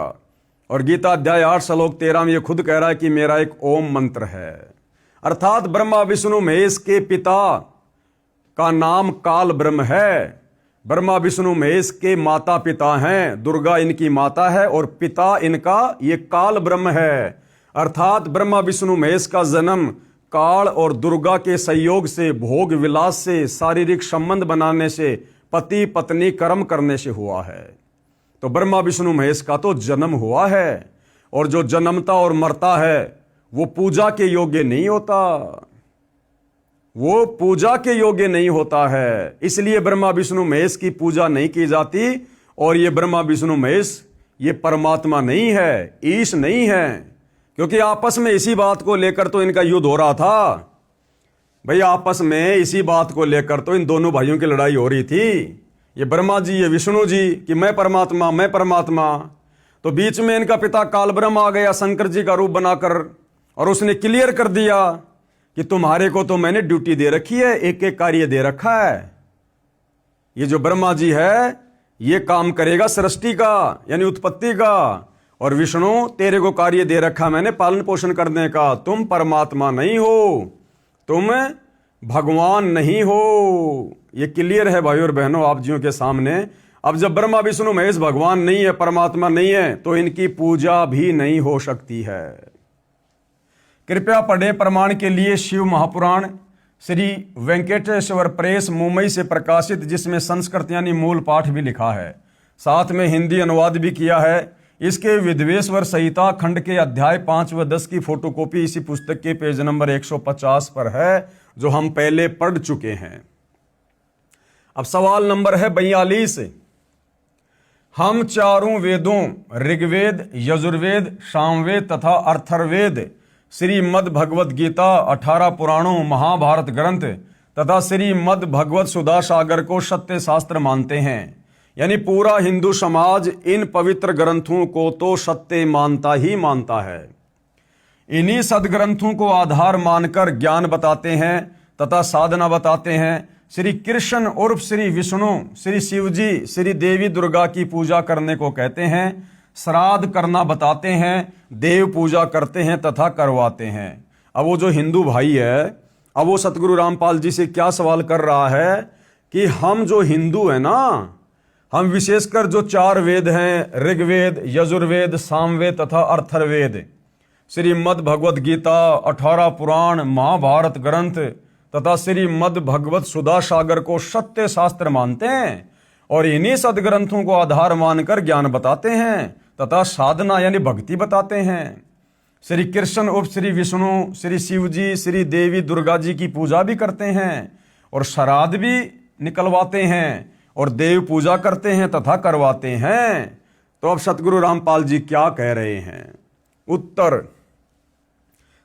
S1: और गीता अध्याय 8 श्लोक 13 में ये खुद कह रहा है कि मेरा एक ओम मंत्र है। अर्थात ब्रह्मा विष्णु महेश के पिता का नाम काल ब्रह्म है। ब्रह्मा विष्णु महेश के माता पिता हैं, दुर्गा इनकी माता है और पिता इनका ये काल ब्रह्म है। अर्थात ब्रह्मा विष्णु महेश का जन्म काल और दुर्गा के संयोग से, भोग विलास से, शारीरिक संबंध बनाने से, पति पत्नी कर्म करने से हुआ है। तो ब्रह्मा विष्णु महेश का तो जन्म हुआ है, और जो जन्मता और मरता है वो पूजा के योग्य नहीं होता, वो पूजा के योग्य नहीं होता है। इसलिए ब्रह्मा विष्णु महेश की पूजा नहीं की जाती। और ये ब्रह्मा विष्णु महेश ये परमात्मा नहीं है, ईश नहीं है। क्योंकि आपस में इसी बात को लेकर तो इनका युद्ध हो रहा था भाई। आपस में इसी बात को लेकर तो इन दोनों भाइयों की लड़ाई हो रही थी, ये ब्रह्मा जी ये विष्णु जी, कि मैं परमात्मा मैं परमात्मा। तो बीच में इनका पिता काल ब्रह्म आ गया शंकर जी का रूप बनाकर, और उसने क्लियर कर दिया कि तुम्हारे को तो मैंने ड्यूटी दे रखी है, एक एक कार्य दे रखा है। ये जो ब्रह्मा जी है ये काम करेगा सृष्टि का यानी उत्पत्ति का, और विष्णु तेरे को कार्य दे रखा मैंने पालन पोषण करने का। तुम परमात्मा नहीं हो, तुम भगवान नहीं हो। ये क्लियर है भाई और बहनों आप जियों के सामने। अब जब ब्रह्मा विष्णु महेश भगवान नहीं है, परमात्मा नहीं है, तो इनकी पूजा भी नहीं हो सकती है। कृपया पढ़ें प्रमाण के लिए शिव महापुराण श्री वेंकटेश्वर प्रेस मुंबई से प्रकाशित, जिसमें संस्कृत यानी मूल पाठ भी लिखा है, साथ में हिंदी अनुवाद भी किया है। इसके विद्वेश्वर संहिता खंड के अध्याय 5 व 10 की फोटोकॉपी इसी पुस्तक के पेज नंबर 150 पर है, जो हम पहले पढ़ चुके हैं। अब सवाल नंबर है 42। हम चारों वेदों ऋग्वेद, यजुर्वेद, सामवेद तथा अथर्ववेद, श्रीमद् भगवत गीता, 18 पुराणों, महाभारत ग्रंथ तथा श्रीमद् भगवत सुधा सागर को सत्य शास्त्र मानते हैं। यानी पूरा हिंदू समाज इन पवित्र ग्रंथों को तो सत्य मानता ही मानता है। इन्हीं सदग्रंथों को आधार मानकर ज्ञान बताते हैं तथा साधना बताते हैं। श्री कृष्ण उर्फ श्री विष्णु, श्री शिवजी, श्री देवी दुर्गा की पूजा करने को कहते हैं। श्राद्ध करना बताते हैं, देव पूजा करते हैं तथा करवाते हैं। अब वो जो हिंदू भाई है, अब वो सतगुरु रामपाल जी से क्या सवाल कर रहा है कि हम जो हिंदू है ना, हम विशेषकर जो 4 वेद हैं, ऋग्वेद, यजुर्वेद, सामवेद तथा अथर्ववेद, श्रीमद् भगवत गीता, 18 पुराण, महाभारत ग्रंथ तथा श्रीमद् भगवत सुधा सागर को सत्य शास्त्र मानते हैं और इन्हीं सदग्रंथों को आधार मानकर ज्ञान बताते हैं तथा साधना यानी भक्ति बताते हैं। श्री कृष्ण उर्फ श्री विष्णु, श्री शिवजी, श्री देवी दुर्गा जी की पूजा भी करते हैं और श्राद्ध भी निकलवाते हैं और देव पूजा करते हैं तथा करवाते हैं। तो अब सतगुरु रामपाल जी क्या कह रहे हैं? उत्तर,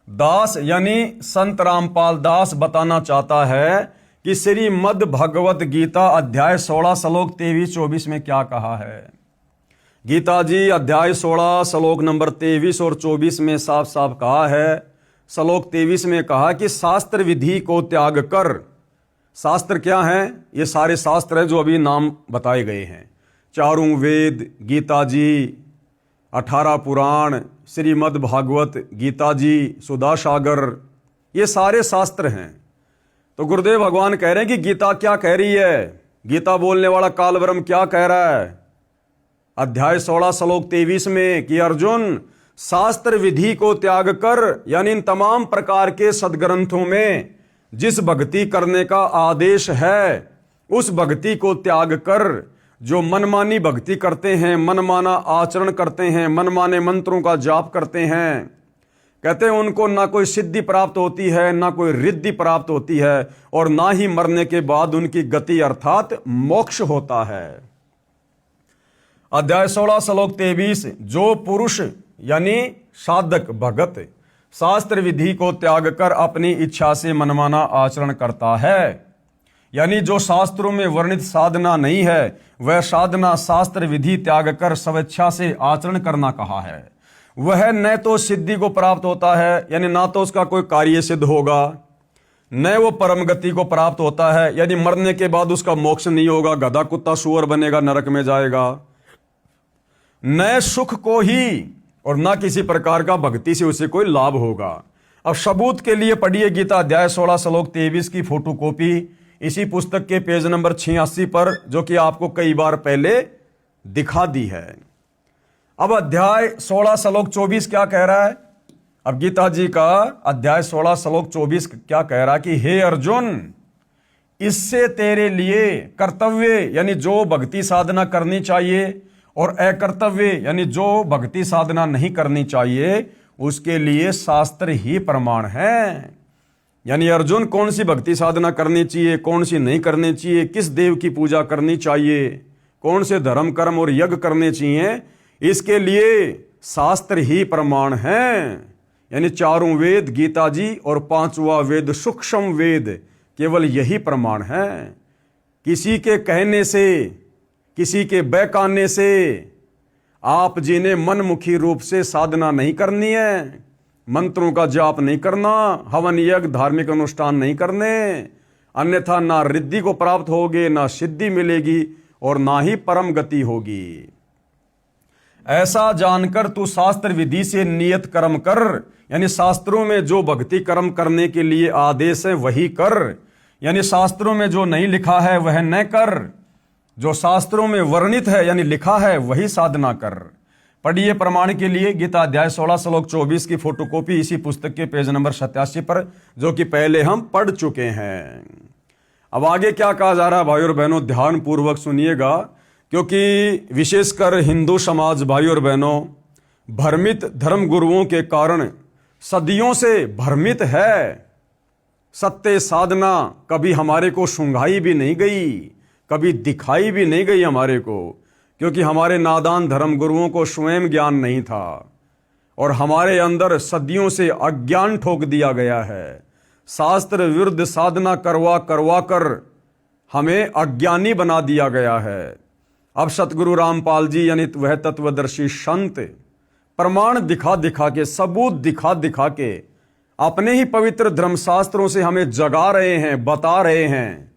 S1: दास यानी संत रामपाल दास बताना चाहता है कि श्रीमद् भगवत गीता अध्याय 16 श्लोक 23-24 में क्या कहा है। गीता जी अध्याय 16 श्लोक नंबर 23 और 24 में साफ साफ कहा है। श्लोक 23 में कहा कि शास्त्र विधि को त्याग कर, शास्त्र क्या है? ये सारे शास्त्र हैं जो अभी नाम बताए गए हैं, चारों वेद, गीता जी, 18 पुराण, श्रीमद् भागवत गीता जी, सुधा सागर, ये सारे शास्त्र हैं। तो गुरुदेव भगवान कह रहे हैं कि गीता क्या कह रही है, गीता बोलने वाला काल ब्रह्म क्या कह रहा है अध्याय 16 श्लोक 23 में कि अर्जुन, शास्त्र विधि को त्याग कर, यानी इन तमाम प्रकार के सदग्रंथों में जिस भक्ति करने का आदेश है उस भक्ति को त्याग कर जो मनमानी भक्ति करते हैं, मनमाना आचरण करते हैं, मनमाने मंत्रों का जाप करते हैं, कहते हैं उनको ना कोई सिद्धि प्राप्त होती है, ना कोई रिद्धि प्राप्त होती है और ना ही मरने के बाद उनकी गति अर्थात मोक्ष होता है। अध्याय 16 श्लोक 23, जो पुरुष यानी साधक भगत शास्त्र विधि को त्याग कर अपनी इच्छा से मनमाना आचरण करता है, यानी जो शास्त्रों में वर्णित साधना नहीं है वह साधना शास्त्र विधि त्याग कर स्वेच्छा से आचरण करना कहा है, वह न तो सिद्धि को प्राप्त होता है, यानी ना तो उसका कोई कार्य सिद्ध होगा, न वो परम गति को प्राप्त होता है, यानी मरने के बाद उसका मोक्ष नहीं होगा, गधा कुत्ता सुअर बनेगा, नरक में जाएगा, न सुख को ही और ना किसी प्रकार का भक्ति से उसे कोई लाभ होगा। अब सबूत के लिए पढ़िए गीता अध्याय 16 श्लोक 23 की फोटोकॉपी इसी पुस्तक के पेज नंबर 86 पर, जो कि आपको कई बार पहले दिखा दी है। अब अध्याय 16 श्लोक 24 क्या कह रहा है? अब गीता जी का अध्याय 16 श्लोक 24 क्या कह रहा है कि हे अर्जुन, इससे तेरे लिए कर्तव्य यानी जो भक्ति साधना करनी चाहिए और अकर्तव्य यानी जो भक्ति साधना नहीं करनी चाहिए उसके लिए शास्त्र ही प्रमाण है। यानी अर्जुन, कौन सी भक्ति साधना करनी चाहिए, कौन सी नहीं करनी चाहिए, किस देव की पूजा करनी चाहिए, कौन से धर्म कर्म और यज्ञ करने चाहिए, इसके लिए शास्त्र ही प्रमाण है। यानी चारों वेद, गीता जी और 5वां वेद सूक्ष्म वेद, केवल यही प्रमाण है। किसी के कहने से, किसी के बहकाने से आप जी ने मनमुखी रूप से साधना नहीं करनी है, मंत्रों का जाप नहीं करना, हवन यज्ञ धार्मिक अनुष्ठान नहीं करने, अन्यथा ना रिद्धि को प्राप्त होगे, ना सिद्धि मिलेगी और ना ही परम गति होगी। ऐसा जानकर तू शास्त्र विधि से नियत कर्म कर, यानी शास्त्रों में जो भक्ति कर्म करने के लिए आदेश है वही कर, यानी शास्त्रों में जो नहीं लिखा है वह न कर, जो शास्त्रों में वर्णित है यानी लिखा है वही साधना कर। पढ़िए प्रमाण के लिए गीता अध्याय 16 श्लोक 24 की फोटोकॉपी इसी पुस्तक के पेज नंबर 87 पर, जो कि पहले हम पढ़ चुके हैं। अब आगे क्या कहा जा रहा है भाई और बहनों, ध्यान पूर्वक सुनिएगा, क्योंकि विशेषकर हिंदू समाज भाई और बहनों भ्रमित धर्म गुरुओं के कारण सदियों से भ्रमित है। सत्य साधना कभी हमारे को सुंघाई भी नहीं गई, कभी दिखाई भी नहीं गई हमारे को, क्योंकि हमारे नादान धर्मगुरुओं को स्वयं ज्ञान नहीं था और हमारे अंदर सदियों से अज्ञान ठोक दिया गया है। शास्त्र विरुद्ध साधना करवा करवा कर हमें अज्ञानी बना दिया गया है। अब सतगुरु रामपाल जी यानी वह तत्वदर्शी संत प्रमाण दिखा दिखा के, सबूत दिखा दिखा के अपने ही पवित्र धर्मशास्त्रों से हमें जगा रहे हैं, बता रहे हैं।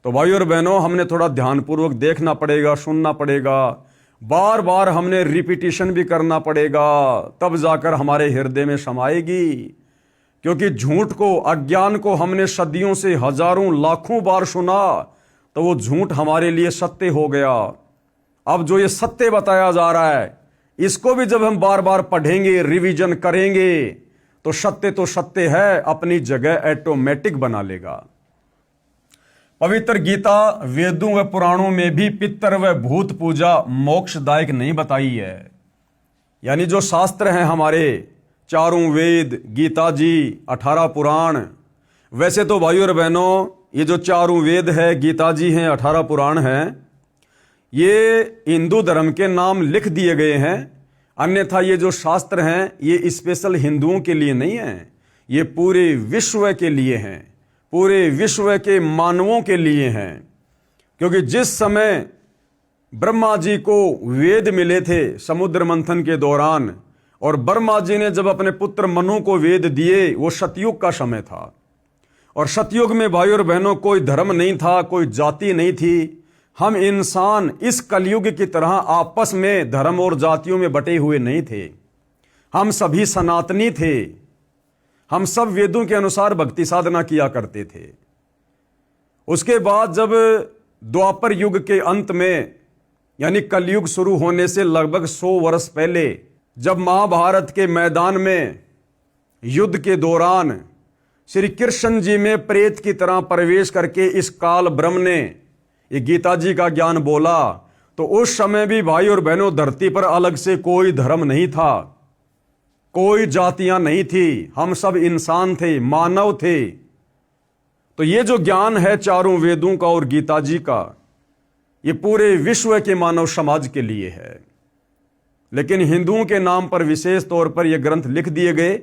S1: तो भाई और बहनों, हमने थोड़ा ध्यानपूर्वक देखना पड़ेगा, सुनना पड़ेगा, बार बार हमने रिपीटिशन भी करना पड़ेगा, तब जाकर हमारे हृदय में समाएगी। क्योंकि झूठ को, अज्ञान को हमने सदियों से हजारों लाखों बार सुना तो वो झूठ हमारे लिए सत्य हो गया। अब जो ये सत्य बताया जा रहा है, इसको भी जब हम बार बार पढ़ेंगे, रिवीजन करेंगे, तो सत्य है, अपनी जगह ऑटोमेटिक बना लेगा। पवित्र गीता वेदों व पुराणों में भी पितर व भूत पूजा मोक्षदायक नहीं बताई है। यानी जो शास्त्र हैं हमारे, चारों वेद, गीता जी, 18 पुराण, वैसे तो भाइयों और बहनों ये जो चारों वेद है, गीता जी हैं, 18 पुराण हैं, ये हिंदू धर्म के नाम लिख दिए गए हैं। अन्यथा ये जो शास्त्र हैं ये स्पेशल हिंदुओं के लिए नहीं हैं, ये पूरे विश्व के लिए हैं, पूरे विश्व के मानवों के लिए हैं। क्योंकि जिस समय ब्रह्मा जी को वेद मिले थे समुद्र मंथन के दौरान, और ब्रह्मा जी ने जब अपने पुत्र मनु को वेद दिए, वो सतयुग का समय था। और सतयुग में भाई और बहनों कोई धर्म नहीं था, कोई जाति नहीं थी। हम इंसान इस कलयुग की तरह आपस में धर्म और जातियों में बटे हुए नहीं थे। हम सभी सनातनी थे। हम सब वेदों के अनुसार भक्ति साधना किया करते थे। उसके बाद जब द्वापर युग के अंत में यानी कलयुग शुरू होने से लगभग 100 वर्ष पहले, जब महाभारत के मैदान में युद्ध के दौरान श्री कृष्ण जी में प्रेत की तरह प्रवेश करके इस काल ब्रह्म ने ये गीता जी का ज्ञान बोला, तो उस समय भी भाई और बहनों धरती पर अलग से कोई धर्म नहीं था, कोई जातियां नहीं थी, हम सब इंसान थे, मानव थे। तो ये जो ज्ञान है चारों वेदों का और गीता जी का, ये पूरे विश्व के मानव समाज के लिए है। लेकिन हिंदुओं के नाम पर विशेष तौर पर ये ग्रंथ लिख दिए गए,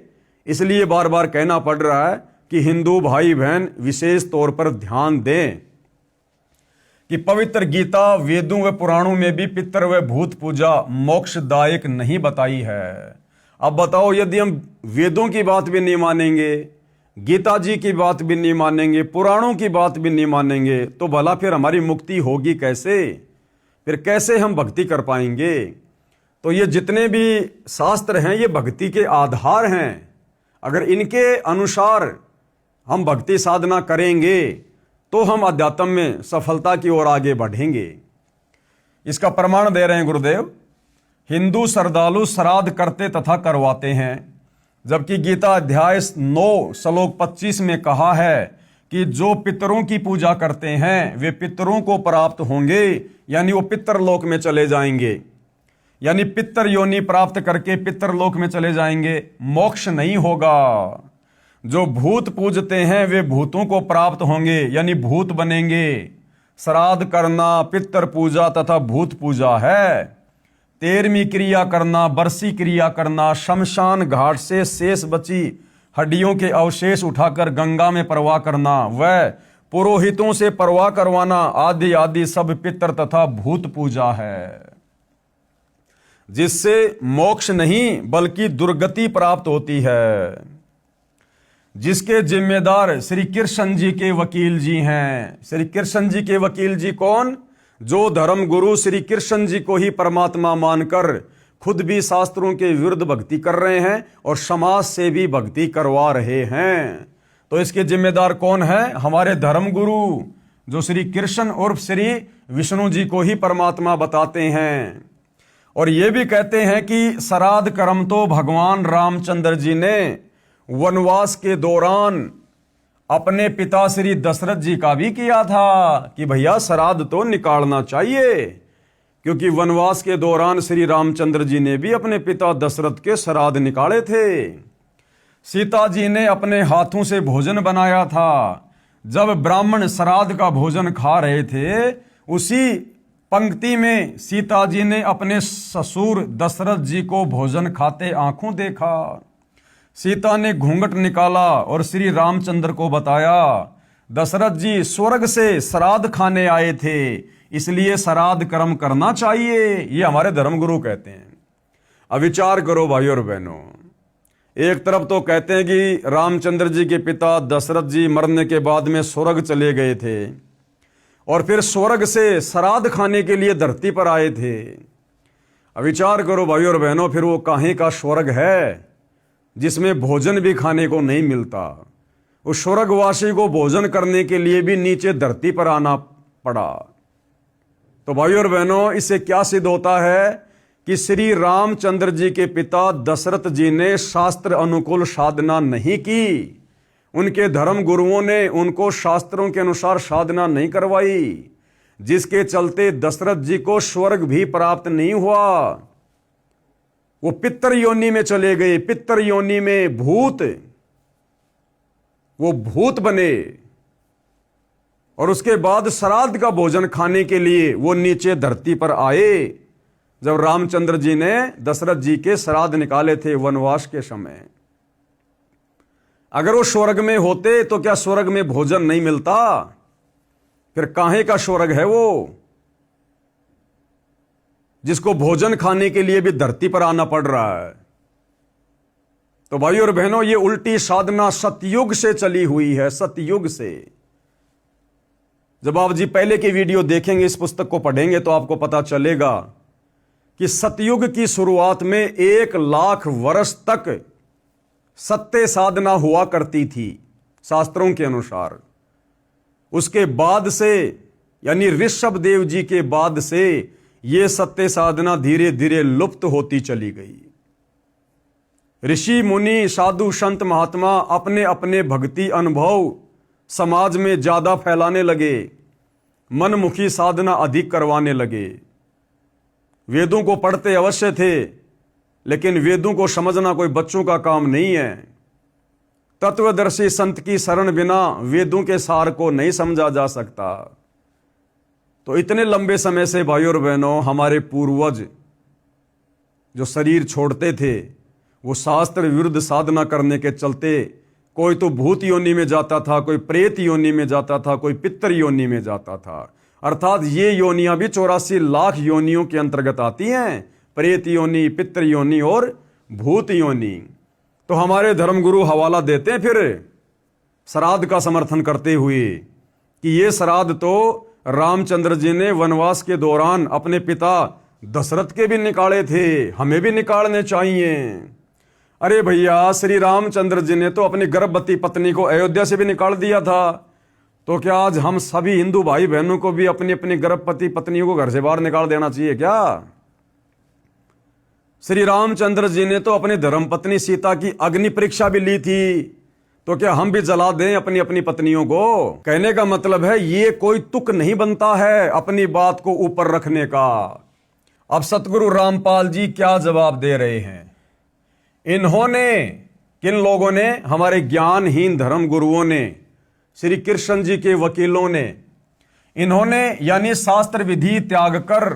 S1: इसलिए बार बार कहना पड़ रहा है कि हिंदू भाई बहन विशेष तौर पर ध्यान दें कि पवित्र गीता वेदों व पुराणों में भी पितर व भूत पूजा मोक्षदायक नहीं बताई है। अब बताओ, यदि हम वेदों की बात भी नहीं मानेंगे, गीता जी की बात भी नहीं मानेंगे, पुराणों की बात भी नहीं मानेंगे, तो भला फिर हमारी मुक्ति होगी कैसे? फिर कैसे हम भक्ति कर पाएंगे? तो ये जितने भी शास्त्र हैं ये भक्ति के आधार हैं। अगर इनके अनुसार हम भक्ति साधना करेंगे तो हम अध्यात्म में सफलता की ओर आगे बढ़ेंगे। इसका प्रमाण दे रहे हैं गुरुदेव। हिंदू श्रद्धालु श्राद्ध करते तथा करवाते हैं, जबकि गीता अध्याय 9 श्लोक 25 में कहा है कि जो पितरों की पूजा करते हैं वे पितरों को प्राप्त होंगे, यानी वो पितरलोक में चले जाएंगे, यानी पितर योनि प्राप्त करके पितरलोक में चले जाएंगे, मोक्ष नहीं होगा। जो भूत पूजते हैं वे भूतों को प्राप्त होंगे, यानी भूत बनेंगे। श्राद्ध करना पितर पूजा तथा भूत पूजा है। 13वीं क्रिया करना, बरसी क्रिया करना, शमशान घाट से शेष बची हड्डियों के अवशेष उठाकर गंगा में प्रवाह करना, वह पुरोहितों से प्रवाह करवाना आदि आदि सब पितर तथा भूत पूजा है, जिससे मोक्ष नहीं बल्कि दुर्गति प्राप्त होती है। जिसके जिम्मेदार श्री कृष्ण जी के वकील जी हैं। श्री कृष्ण जी के वकील जी कौन? जो धर्म गुरु श्री कृष्ण जी को ही परमात्मा मानकर खुद भी शास्त्रों के विरुद्ध भक्ति कर रहे हैं और समाज से भी भक्ति करवा रहे हैं। तो इसके जिम्मेदार कौन है? हमारे धर्म गुरु, जो श्री कृष्ण उर्फ श्री विष्णु जी को ही परमात्मा बताते हैं। और ये भी कहते हैं कि श्राद्ध कर्म तो भगवान रामचंद्र जी ने वनवास के दौरान अपने पिता श्री दशरथ जी का भी किया था कि भैया श्राद्ध तो निकालना चाहिए, क्योंकि वनवास के दौरान श्री रामचंद्र जी ने भी अपने पिता दशरथ के श्राद्ध निकाले थे। सीता जी ने अपने हाथों से भोजन बनाया था। जब ब्राह्मण श्राद्ध का भोजन खा रहे थे, उसी पंक्ति में सीता जी ने अपने ससुर दशरथ जी को भोजन खाते आंखों देखा। सीता ने घूंघट निकाला और श्री रामचंद्र को बताया, दशरथ जी स्वर्ग से श्राद्ध खाने आए थे, इसलिए श्राद्ध कर्म करना चाहिए। ये हमारे धर्मगुरु कहते हैं। अब विचार करो भाई और बहनों, एक तरफ तो कहते हैं कि रामचंद्र जी के पिता दशरथ जी मरने के बाद में स्वर्ग चले गए थे और फिर स्वर्ग से श्राद्ध खाने के लिए धरती पर आए थे। अब विचार करो भाई और बहनों, फिर वो काहे का स्वर्ग है जिसमें भोजन भी खाने को नहीं मिलता? उस स्वर्गवासी को भोजन करने के लिए भी नीचे धरती पर आना पड़ा। तो भाई और बहनों, इससे क्या सिद्ध होता है कि श्री रामचंद्र जी के पिता दशरथ जी ने शास्त्र अनुकूल साधना नहीं की। उनके धर्म गुरुओं ने उनको शास्त्रों के अनुसार साधना नहीं करवाई, जिसके चलते दशरथ जी को स्वर्ग भी प्राप्त नहीं हुआ। वो पितर योनि में चले गए। पितर योनि में वो भूत बने और उसके बाद श्राद्ध का भोजन खाने के लिए वो नीचे धरती पर आए, जब रामचंद्र जी ने दशरथ जी के श्राद्ध निकाले थे वनवास के समय। अगर वो स्वर्ग में होते तो क्या स्वर्ग में भोजन नहीं मिलता? फिर काहे का स्वर्ग है वो, जिसको भोजन खाने के लिए भी धरती पर आना पड़ रहा है? तो भाई और बहनों, ये उल्टी साधना सतयुग से चली हुई है, सतयुग से। जब आप जी पहले की वीडियो देखेंगे, इस पुस्तक को पढ़ेंगे, तो आपको पता चलेगा कि सतयुग की शुरुआत में 1,00,000 वर्ष तक सत्य साधना हुआ करती थी शास्त्रों के अनुसार। उसके बाद से, यानी ऋषभ देव जी के बाद से, ये सत्य साधना धीरे धीरे लुप्त होती चली गई। ऋषि मुनि साधु संत महात्मा अपने अपने भक्ति अनुभव समाज में ज्यादा फैलाने लगे, मनमुखी साधना अधिक करवाने लगे। वेदों को पढ़ते अवश्य थे, लेकिन वेदों को समझना कोई बच्चों का काम नहीं है। तत्वदर्शी संत की शरण बिना वेदों के सार को नहीं समझा जा सकता। तो इतने लंबे समय से भाई और बहनों, हमारे पूर्वज जो शरीर छोड़ते थे, वो शास्त्र विरुद्ध साधना करने के चलते कोई तो भूत योनि में जाता था, कोई प्रेत योनि में जाता था, कोई पितर योनि में जाता था। अर्थात ये योनियां भी 84 लाख योनियों के अंतर्गत आती हैं, प्रेत योनि, पितर योनि और भूत योनि। तो हमारे धर्मगुरु हवाला देते हैं फिर श्राद्ध का समर्थन करते हुए कि ये श्राद्ध तो रामचंद्र जी ने वनवास के दौरान अपने पिता दशरथ के भी निकाले थे, हमें भी निकालने चाहिए। अरे भैया, श्री रामचंद्र जी ने तो अपनी गर्भवती पत्नी को अयोध्या से भी निकाल दिया था। तो क्या आज हम सभी हिंदू भाई बहनों को भी अपनी अपनी गर्भवती पत्नियों को घर से बाहर निकाल देना चाहिए क्या? श्री रामचंद्र जी ने तो अपनी धर्मपत्नी सीता की अग्नि परीक्षा भी ली थी, तो क्या हम भी जला दें अपनी अपनी पत्नियों को? कहने का मतलब है, ये कोई तुक नहीं बनता है अपनी बात को ऊपर रखने का। अब सतगुरु रामपाल जी क्या जवाब दे रहे हैं? इन्होंने, किन लोगों ने? हमारे ज्ञानहीन धर्म गुरुओं ने, श्री कृष्ण जी के वकीलों ने। इन्होंने यानी शास्त्र विधि त्याग कर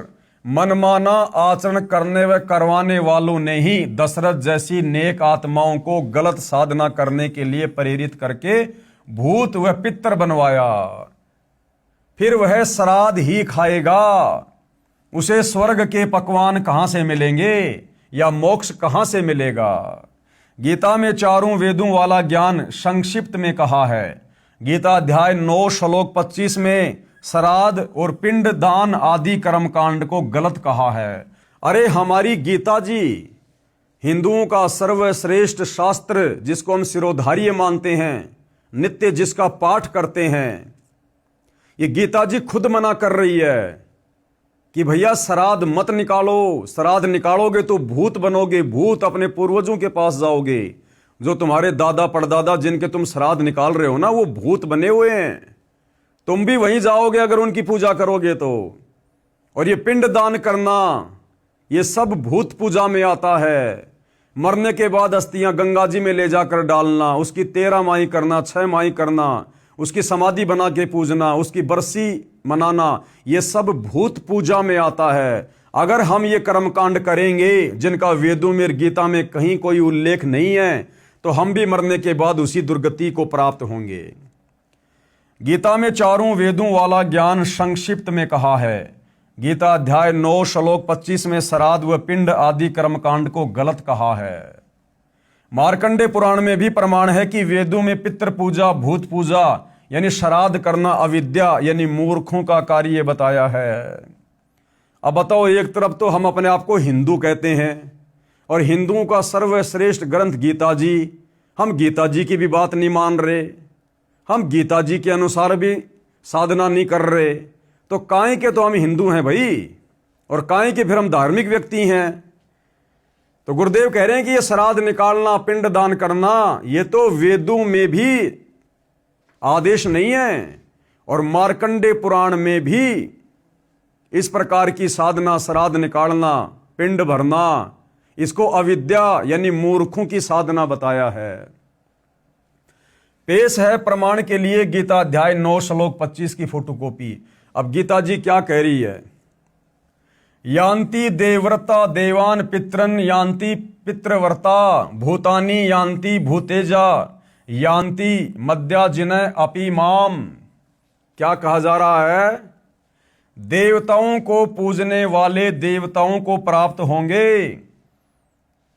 S1: मनमाना आचरण करने व करवाने वालों ने ही दशरथ जैसी नेक आत्माओं को गलत साधना करने के लिए प्रेरित करके भूत व पितर बनवाया। फिर वह श्राद्ध ही खाएगा। उसे स्वर्ग के पकवान कहां से मिलेंगे या मोक्ष कहां से मिलेगा? गीता में चारों वेदों वाला ज्ञान संक्षिप्त में कहा है। गीता अध्याय 9 श्लोक 25 में श्राद्ध और पिंड दान आदि कर्मकांड को गलत कहा है। अरे हमारी गीता जी हिंदुओं का सर्वश्रेष्ठ शास्त्र, जिसको हम सिरोधार्य मानते हैं, नित्य जिसका पाठ करते हैं, ये गीता जी खुद मना कर रही है कि भैया श्राद्ध मत निकालो। श्राद्ध निकालोगे तो भूत बनोगे, भूत अपने पूर्वजों के पास जाओगे। जो तुम्हारे दादा परदादा जिनके तुम श्राद्ध निकाल रहे हो ना, वो भूत बने हुए हैं, तुम भी वहीं जाओगे अगर उनकी पूजा करोगे तो। और ये पिंड दान करना, ये सब भूत पूजा में आता है। मरने के बाद अस्थियां गंगा जी में ले जाकर डालना, उसकी 13 माही करना, 6 माही करना, उसकी समाधि बना के पूजना, उसकी बरसी मनाना, ये सब भूत पूजा में आता है। अगर हम ये कर्मकांड करेंगे जिनका वेदों में, गीता में कहीं कोई उल्लेख नहीं है, तो हम भी मरने के बाद उसी दुर्गति को प्राप्त होंगे। गीता में चारों वेदों वाला ज्ञान संक्षिप्त में कहा है। गीता अध्याय 9 श्लोक 25 में श्राद्ध व पिंड आदि कर्मकांड को गलत कहा है। मार्कंडे पुराण में भी प्रमाण है कि वेदों में पितृ पूजा, भूत पूजा यानी श्राद्ध करना अविद्या यानी मूर्खों का कार्य बताया है। अब बताओ, एक तरफ तो हम अपने आप को हिंदू कहते हैं और हिंदुओं का सर्वश्रेष्ठ ग्रंथ गीता जी, हम गीता जी की भी बात नहीं मान रहे, हम गीता जी के अनुसार भी साधना नहीं कर रहे, तो काहे के तो हम हिंदू हैं भाई, और काहे के फिर हम धार्मिक व्यक्ति हैं। तो गुरुदेव कह रहे हैं कि ये श्राद्ध निकालना, पिंड दान करना, ये तो वेदों में भी आदेश नहीं है और मार्कंडे पुराण में भी इस प्रकार की साधना, श्राद्ध निकालना, पिंड भरना, इसको अविद्या यानी मूर्खों की साधना बताया है। पेश है प्रमाण के लिए गीता अध्याय 9 श्लोक 25 की फोटोकॉपी। अब गीता जी क्या कह रही है? यान्ति देवव्रता देवान पितरन यान्ति पितृव्रता भूतानि यान्ति भूतेजा यान्ति मद्या जिनय अपि माम। क्या कहा जा रहा है? देवताओं को पूजने वाले देवताओं को प्राप्त होंगे,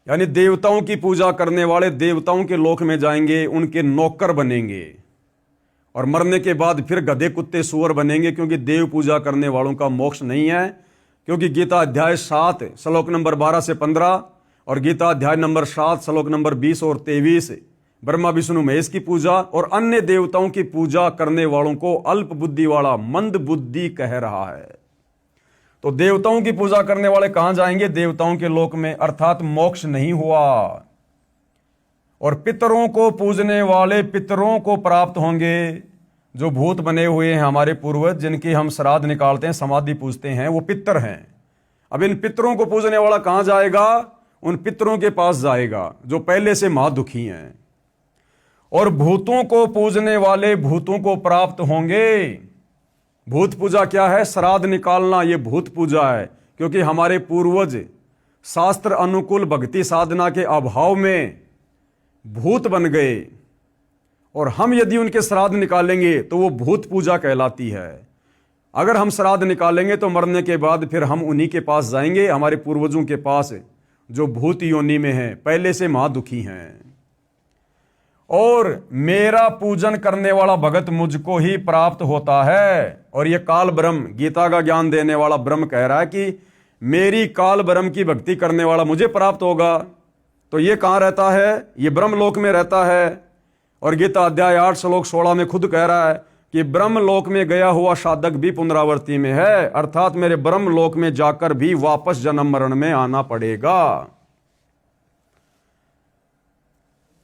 S1: यानी देवताओं की पूजा करने वाले देवताओं के लोक में जाएंगे, उनके नौकर बनेंगे और मरने के बाद फिर गधे कुत्ते सूअर बनेंगे, क्योंकि देव पूजा करने वालों का मोक्ष नहीं है। क्योंकि गीता अध्याय 7 श्लोक नंबर 12 से 15 और गीता अध्याय नंबर 7 श्लोक नंबर 20 और 23 ब्रह्मा विष्णु महेश की पूजा और अन्य देवताओं की पूजा करने वालों को अल्प बुद्धि वाला, मंद बुद्धि कह रहा है। तो देवताओं की पूजा करने वाले कहां जाएंगे? देवताओं के लोक में, अर्थात मोक्ष नहीं हुआ। और पितरों को पूजने वाले पितरों को प्राप्त होंगे, जो भूत बने हुए हैं हमारे पूर्वज, जिनकी हम श्राद्ध निकालते हैं, समाधि पूजते हैं, वो पितर हैं। अब इन पितरों को पूजने वाला कहां जाएगा? उन पितरों के पास जाएगा जो पहले से महादुखी हैं। और भूतों को पूजने वाले भूतों को प्राप्त होंगे। भूत पूजा क्या है? श्राद्ध निकालना, ये भूत पूजा है। क्योंकि हमारे पूर्वज शास्त्र अनुकूल भक्ति साधना के अभाव में भूत बन गए, और हम यदि उनके श्राद्ध निकालेंगे तो वो भूत पूजा कहलाती है। अगर हम श्राद्ध निकालेंगे तो मरने के बाद फिर हम उन्हीं के पास जाएंगे, हमारे पूर्वजों के पास, जो भूत योनि में हैं, पहले से महादुखी हैं। और मेरा पूजन करने वाला भगत मुझको ही प्राप्त होता है। और ये काल ब्रह्म, गीता का ज्ञान देने वाला ब्रह्म कह रहा है कि मेरी काल ब्रह्म की भक्ति करने वाला मुझे प्राप्त होगा। तो ये कहां रहता है? ये ब्रह्मलोक में रहता है। और गीता अध्याय 8 श्लोक 16 में खुद कह रहा है कि ब्रह्मलोक में गया हुआ साधक भी पुनरावृत्ति में है, अर्थात मेरे ब्रह्मलोक में जाकर भी वापस जन्म मरण में आना पड़ेगा।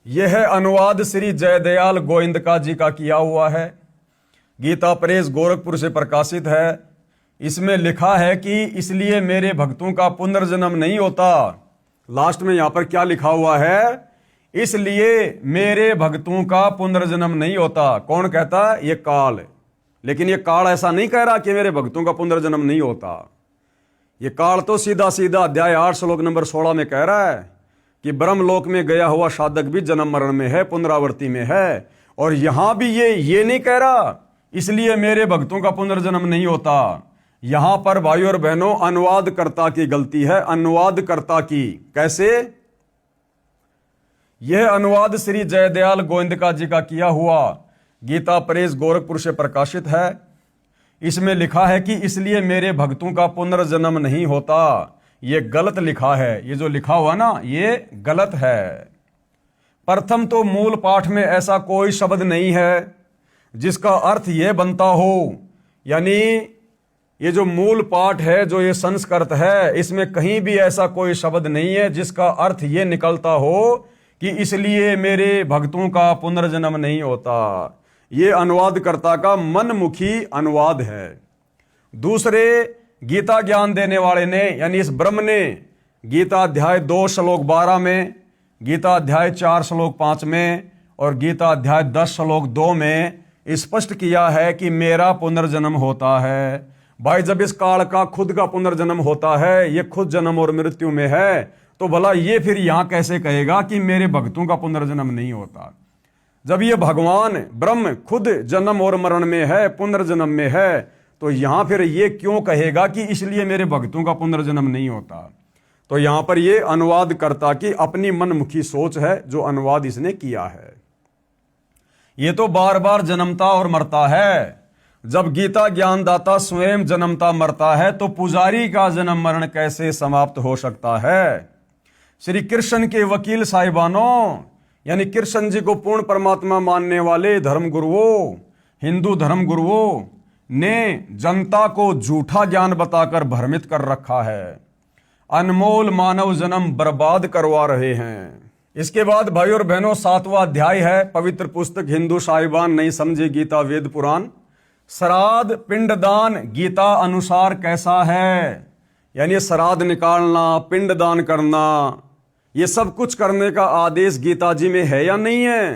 S1: यह अनुवाद श्री जयदयाल गोविंदका जी का किया हुआ है, गीता प्रेस गोरखपुर से प्रकाशित है। इसमें लिखा है कि इसलिए मेरे भक्तों का पुनर्जन्म नहीं होता। लास्ट में यहां पर क्या लिखा हुआ है? इसलिए मेरे भक्तों का पुनर्जन्म नहीं होता। कौन कहता? ये काल। लेकिन ये काल ऐसा नहीं कह रहा कि मेरे भक्तों का पुनर्जन्म नहीं होता। ये काल तो सीधा सीधा अध्याय 8 श्लोक नंबर 16 में कह रहा है कि ब्रह्मलोक में गया हुआ साधक भी जन्म मरण में है, पुनरावृत्ति में है। और यहां भी ये नहीं कह रहा इसलिए मेरे भक्तों का पुनर्जन्म नहीं होता। यहां पर भाइयों और बहनों अनुवादकर्ता की गलती है, अनुवादकर्ता की। कैसे? यह अनुवाद श्री जयदयाल गोविंदका जी का किया हुआ गीता प्रेस गोरखपुर से प्रकाशित है। इसमें लिखा है कि इसलिए मेरे भक्तों का पुनर्जन्म नहीं होता। यह गलत लिखा है। ये जो लिखा हुआ ना, ये गलत है। प्रथम तो मूल पाठ में ऐसा कोई शब्द नहीं है जिसका अर्थ यह बनता हो, यानी ये जो मूल पाठ है, जो ये संस्कृत है, इसमें कहीं भी ऐसा कोई शब्द नहीं है जिसका अर्थ ये निकलता हो कि इसलिए मेरे भक्तों का पुनर्जन्म नहीं होता। ये अनुवादकर्ता का मनमुखी अनुवाद है। दूसरे गीता ज्ञान देने वाले ने, यानी इस ब्रह्म ने, गीता अध्याय 2 श्लोक 12 में, गीता अध्याय 4 श्लोक 5 में और गीता अध्याय 10 श्लोक 2 में स्पष्ट किया है कि मेरा पुनर्जन्म होता है। भाई जब इस काल का खुद का पुनर्जन्म होता है, ये खुद जन्म और मृत्यु में है, तो भला ये फिर यहां कैसे कहेगा कि मेरे भक्तों का पुनर्जन्म नहीं होता? जब ये भगवान ब्रह्म खुद जन्म और मरण में है, पुनर्जन्म में है, तो यहां फिर ये क्यों कहेगा कि इसलिए मेरे भक्तों का पुनर्जन्म नहीं होता? तो यहां पर ये अनुवादकर्ता की अपनी मनमुखी सोच है जो अनुवाद इसने किया है। ये तो बार बार जन्मता और मरता है। जब गीता ज्ञानदाता स्वयं जन्मता मरता है तो पुजारी का जन्म मरण कैसे समाप्त हो सकता है? श्री कृष्ण के वकील साहिबानों, यानी कृष्ण जी को पूर्ण परमात्मा मानने वाले धर्मगुरुओं, हिंदू धर्मगुरुओं ने जनता को झूठा ज्ञान बताकर भ्रमित कर रखा है, अनमोल मानव जन्म बर्बाद करवा रहे हैं। इसके बाद भाई और बहनों 7वां अध्याय है, पवित्र पुस्तक हिंदू साहिबान नहीं समझे गीता वेद पुराण। श्राद्ध पिंडदान गीता अनुसार कैसा है? यानी श्राद्ध निकालना, पिंडदान करना, ये सब कुछ करने का आदेश गीता जी में है या नहीं है?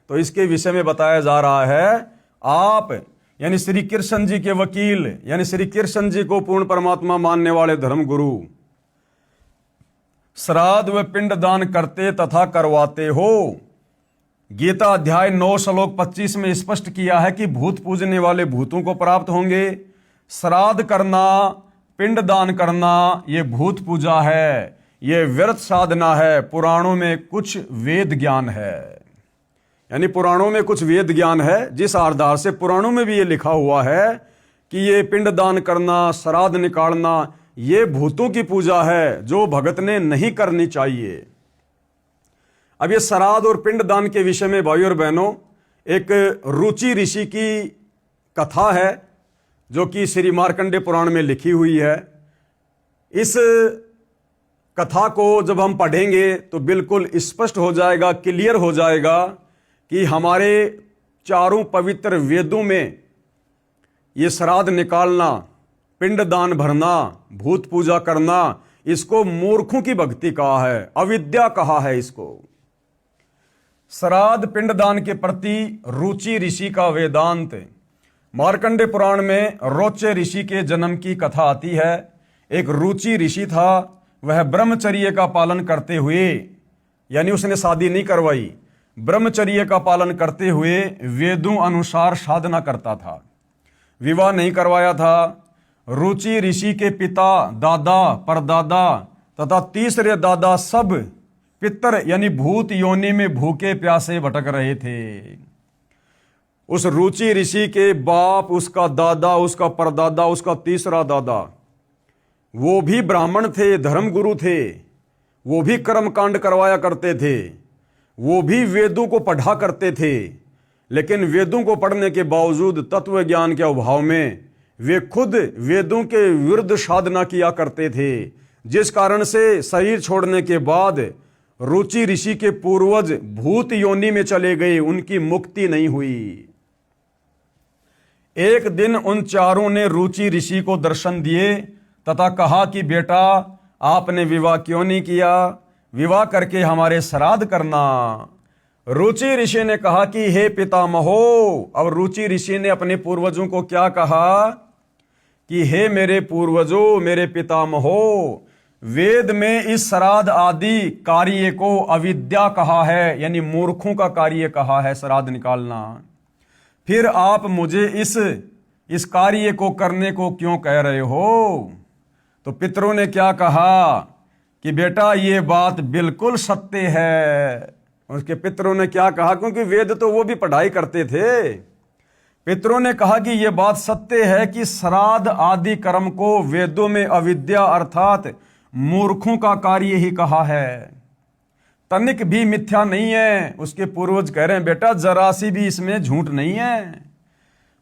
S1: तो इसके विषय में बताया जा रहा है। आप यानी श्री कृष्ण जी के वकील, यानी श्री कृष्ण जी को पूर्ण परमात्मा मानने वाले धर्मगुरु श्राद्ध व पिंडदान करते तथा करवाते हो। गीता अध्याय 9 श्लोक 25 में स्पष्ट किया है कि भूत पूजने वाले भूतों को प्राप्त होंगे। श्राद्ध करना, पिंडदान करना ये भूत पूजा है, ये व्यर्थ साधना है। पुराणों में कुछ वेद ज्ञान है, यानी पुराणों में कुछ वेद ज्ञान है, जिस आधार से पुराणों में भी ये लिखा हुआ है कि ये पिंडदान करना, श्राद्ध निकालना ये भूतों की पूजा है जो भगत ने नहीं करनी चाहिए। अब ये श्राद्ध और पिंडदान के विषय में भाई और बहनों एक रुचि ऋषि की कथा है जो कि श्री मार्कंडेय पुराण में लिखी हुई है। इस कथा को जब हम पढ़ेंगे तो बिल्कुल स्पष्ट हो जाएगा, क्लियर हो जाएगा कि हमारे चारों पवित्र वेदों में ये श्राद्ध निकालना, पिंडदान भरना, भूत पूजा करना, इसको मूर्खों की भक्ति कहा है, अविद्या कहा है इसको। श्राद्ध पिंडदान के प्रति रुचि ऋषि का वेदांत। मार्कंडेय पुराण में रोचे ऋषि के जन्म की कथा आती है। एक रुचि ऋषि था, वह ब्रह्मचर्य का पालन करते हुए, यानी उसने शादी नहीं करवाई, ब्रह्मचर्य का पालन करते हुए वेदों अनुसार साधना करता था, विवाह नहीं करवाया था। रुचि ऋषि के पिता, दादा, परदादा तथा तीसरे दादा सब पितर यानी भूत योनि में भूखे प्यासे भटक रहे थे। उस रुचि ऋषि के बाप, उसका दादा, उसका परदादा, उसका तीसरा दादा, वो भी ब्राह्मण थे, धर्मगुरु थे, वो भी कर्मकांड करवाया करते थे, वो भी वेदों को पढ़ा करते थे। लेकिन वेदों को पढ़ने के बावजूद तत्व ज्ञान के अभाव में वे खुद वेदों के विरुद्ध साधना किया करते थे, जिस कारण से शरीर छोड़ने के बाद रुचि ऋषि के पूर्वज भूत योनि में चले गए, उनकी मुक्ति नहीं हुई। एक दिन उन चारों ने रुचि ऋषि को दर्शन दिए तथा कहा कि बेटा, आपने विवाह क्यों नहीं किया? विवाह करके हमारे श्राद्ध करना। रुचि ऋषि ने कहा कि हे पितामहो, अब रुचि ऋषि ने अपने पूर्वजों को क्या कहा कि हे मेरे पूर्वजों, मेरे पितामहो, वेद में इस श्राद्ध आदि कार्य को अविद्या कहा है, यानी मूर्खों का कार्य कहा है श्राद्ध निकालना। फिर आप मुझे इस कार्य को करने को क्यों कह रहे हो? तो पितरों ने क्या कहा कि बेटा ये बात बिल्कुल सत्य है। उसके पितरों ने क्या कहा, क्योंकि वेद तो वो भी पढ़ाई करते थे। पितरों ने कहा कि यह बात सत्य है कि श्राद्ध आदि कर्म को वेदों में अविद्या अर्थात मूर्खों का कार्य ही कहा है, तनिक भी मिथ्या नहीं है। उसके पूर्वज कह रहे हैं बेटा जरा सी भी इसमें झूठ नहीं है।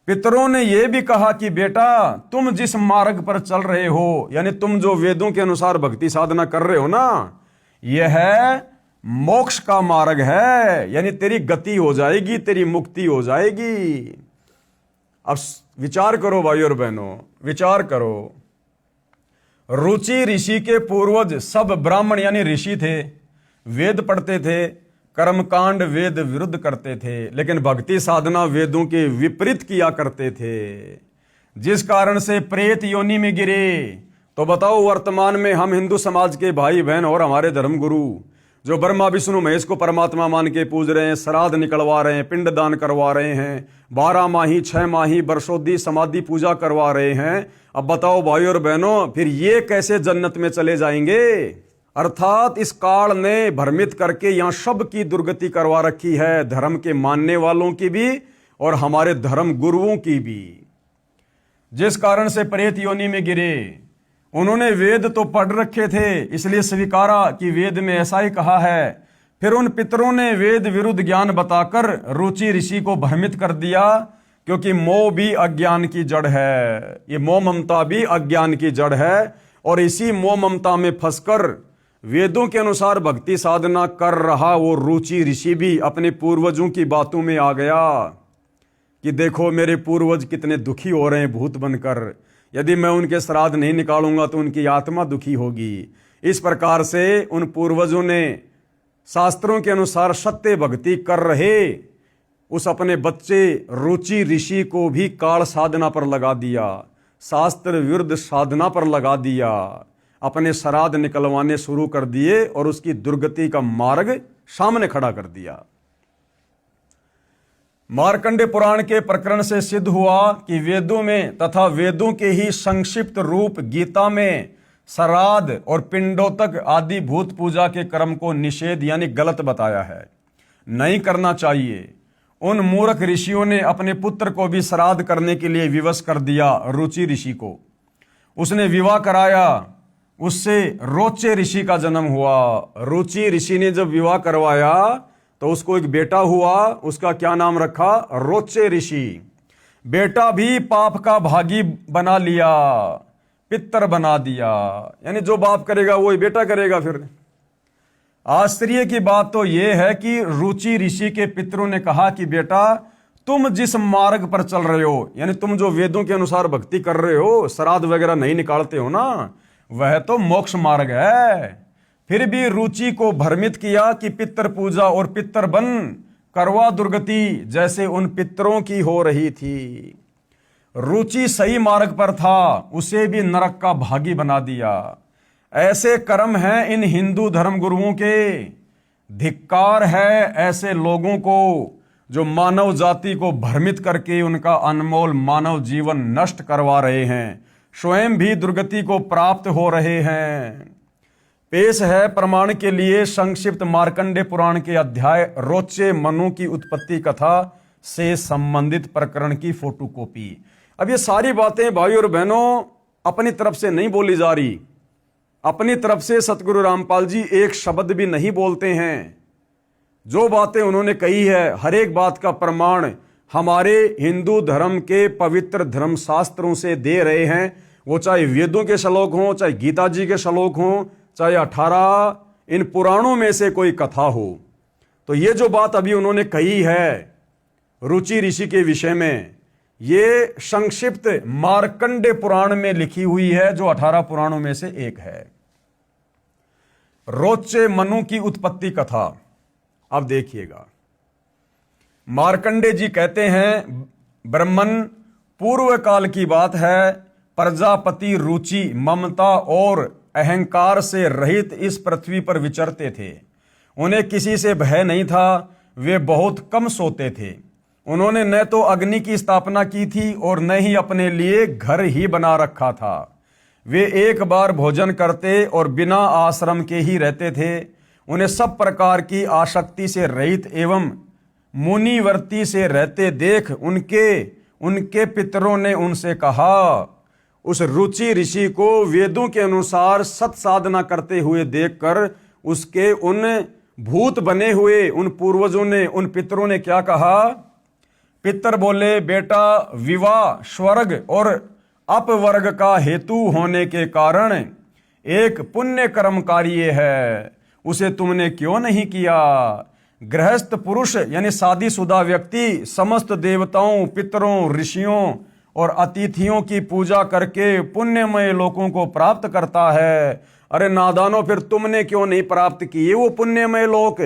S1: पितरों ने यह भी कहा कि बेटा तुम जिस मार्ग पर चल रहे हो, यानी तुम जो वेदों के अनुसार भक्ति साधना कर रहे हो ना, यह है मोक्ष का मार्ग है, यानी तेरी गति हो जाएगी, तेरी मुक्ति हो जाएगी। अब विचार करो भाई और बहनों, विचार करो। रुचि ऋषि के पूर्वज सब ब्राह्मण यानी ऋषि थे, वेद पढ़ते थे, कर्मकांड वेद विरुद्ध करते थे, लेकिन भक्ति साधना वेदों के विपरीत किया करते थे, जिस कारण से प्रेत योनि में गिरे। तो बताओ, वर्तमान में हम हिंदू समाज के भाई बहन और हमारे धर्मगुरु जो ब्रह्मा विष्णु महेश को परमात्मा मान के पूज रहे हैं, श्राद्ध निकलवा रहे हैं, पिंड दान करवा रहे हैं, 12 माही 6 माही वर्षोद्धी समाधि पूजा करवा रहे हैं, अब बताओ भाई और बहनों, फिर ये कैसे जन्नत में चले जाएंगे? अर्थात इस काल ने भ्रमित करके यहां सबकी दुर्गति करवा रखी है, धर्म के मानने वालों की भी और हमारे धर्म गुरुओं की भी, जिस कारण से प्रेत योनि में गिरे। उन्होंने वेद तो पढ़ रखे थे, इसलिए स्वीकारा कि वेद में ऐसा ही कहा है। फिर उन पितरों ने वेद विरुद्ध ज्ञान बताकर रुचि ऋषि को भ्रमित कर दिया, क्योंकि मोह भी अज्ञान की जड़ है, ये मोह ममता भी अज्ञान की जड़ है। और इसी मोह ममता में फंसकर वेदों के अनुसार भक्ति साधना कर रहा वो रुचि ऋषि भी अपने पूर्वजों की बातों में आ गया कि देखो मेरे पूर्वज कितने दुखी हो रहे हैं भूत बनकर, यदि मैं उनके श्राद्ध नहीं निकालूंगा तो उनकी आत्मा दुखी होगी। इस प्रकार से उन पूर्वजों ने शास्त्रों के अनुसार सत्य भक्ति कर रहे उस अपने बच्चे रुचि ऋषि को भी काल साधना पर लगा दिया, शास्त्र विरुद्ध साधना पर लगा दिया, अपने श्राद्ध निकलवाने शुरू कर दिए और उसकी दुर्गति का मार्ग सामने खड़ा कर दिया। मार्कंडे पुराण के प्रकरण से सिद्ध हुआ कि वेदों में तथा वेदों के ही संक्षिप्त रूप गीता में श्राद्ध और पिंडोतक आदि भूत पूजा के कर्म को निषेध यानी गलत बताया है, नहीं करना चाहिए। उन मूर्ख ऋषियों ने अपने पुत्र को भी श्राद्ध करने के लिए विवश कर दिया। रुचि ऋषि को उसने विवाह कराया, उससे रोचे ऋषि का जन्म हुआ। रुचि ऋषि ने जब विवाह करवाया तो उसको एक बेटा हुआ, उसका क्या नाम रखा? रोचे ऋषि। बेटा भी पाप का भागी बना लिया, पितर बना दिया, यानी जो बाप करेगा वही बेटा करेगा। फिर आश्चर्य की बात तो यह है कि रुचि ऋषि के पितरों ने कहा कि बेटा तुम जिस मार्ग पर चल रहे हो, यानी तुम जो वेदों के अनुसार भक्ति कर रहे हो, श्राद्ध वगैरह नहीं निकालते हो ना, वह तो मोक्ष मार्ग है। फिर भी रुचि को भ्रमित किया कि पितर पूजा और पितर बन करवा दुर्गति जैसे उन पितरों की हो रही थी। रुचि सही मार्ग पर था, उसे भी नरक का भागी बना दिया। ऐसे कर्म हैं इन हिंदू धर्म गुरुओं के। धिक्कार है ऐसे लोगों को जो मानव जाति को भ्रमित करके उनका अनमोल मानव जीवन नष्ट करवा रहे हैं, स्वयं भी दुर्गति को प्राप्त हो रहे हैं। पेश है प्रमाण के लिए संक्षिप्त मार्कंडे पुराण के अध्याय रोचे मनु की उत्पत्ति कथा से संबंधित प्रकरण की फोटोकॉपी। अब ये सारी बातें भाई और बहनों अपनी तरफ से नहीं बोली जा रही, अपनी तरफ से सतगुरु रामपाल जी एक शब्द भी नहीं बोलते हैं। जो बातें उन्होंने कही है, हर एक बात का प्रमाण हमारे हिंदू धर्म के पवित्र धर्म शास्त्रों से दे रहे हैं। वो चाहे वेदों के श्लोक हों, चाहे गीता जी के श्लोक हों, चाहे 18 इन पुराणों में से कोई कथा हो। तो ये जो बात अभी उन्होंने कही है रुचि ऋषि के विषय में, ये संक्षिप्त मार्कंडे पुराण में लिखी हुई है, जो 18 पुराणों में से एक है। रोचे मनु की उत्पत्ति कथा। अब देखिएगा, मार्कंडे जी कहते हैं, ब्रह्मन पूर्व काल की बात है, प्रजापति रुचि ममता और अहंकार से रहित इस पृथ्वी पर विचरते थे। उन्हें किसी से भय नहीं था, वे बहुत कम सोते थे। उन्होंने न तो अग्नि की स्थापना की थी और न ही अपने लिए घर ही बना रखा था। वे एक बार भोजन करते और बिना आश्रम के ही रहते थे। उन्हें सब प्रकार की आसक्ति से रहित एवं मुनिवर्ती से रहते देख उनके पितरों ने उनसे कहा, उस रुचि ऋषि को वेदों के अनुसार सत साधना करते हुए देखकर उसके उन भूत बने हुए उन पूर्वजों ने, उन पितरों ने क्या कहा? पितर बोले, बेटा विवाह स्वर्ग और अपवर्ग का हेतु होने के कारण एक पुण्य कर्म कार्य है, उसे तुमने क्यों नहीं किया? गृहस्थ पुरुष यानी शादीशुदा व्यक्ति समस्त देवताओं, पितरों, ऋषियों और अतिथियों की पूजा करके पुण्यमय लोकों को प्राप्त करता है। अरे नादानो, फिर तुमने क्यों नहीं प्राप्त किए वो पुण्यमय लोक?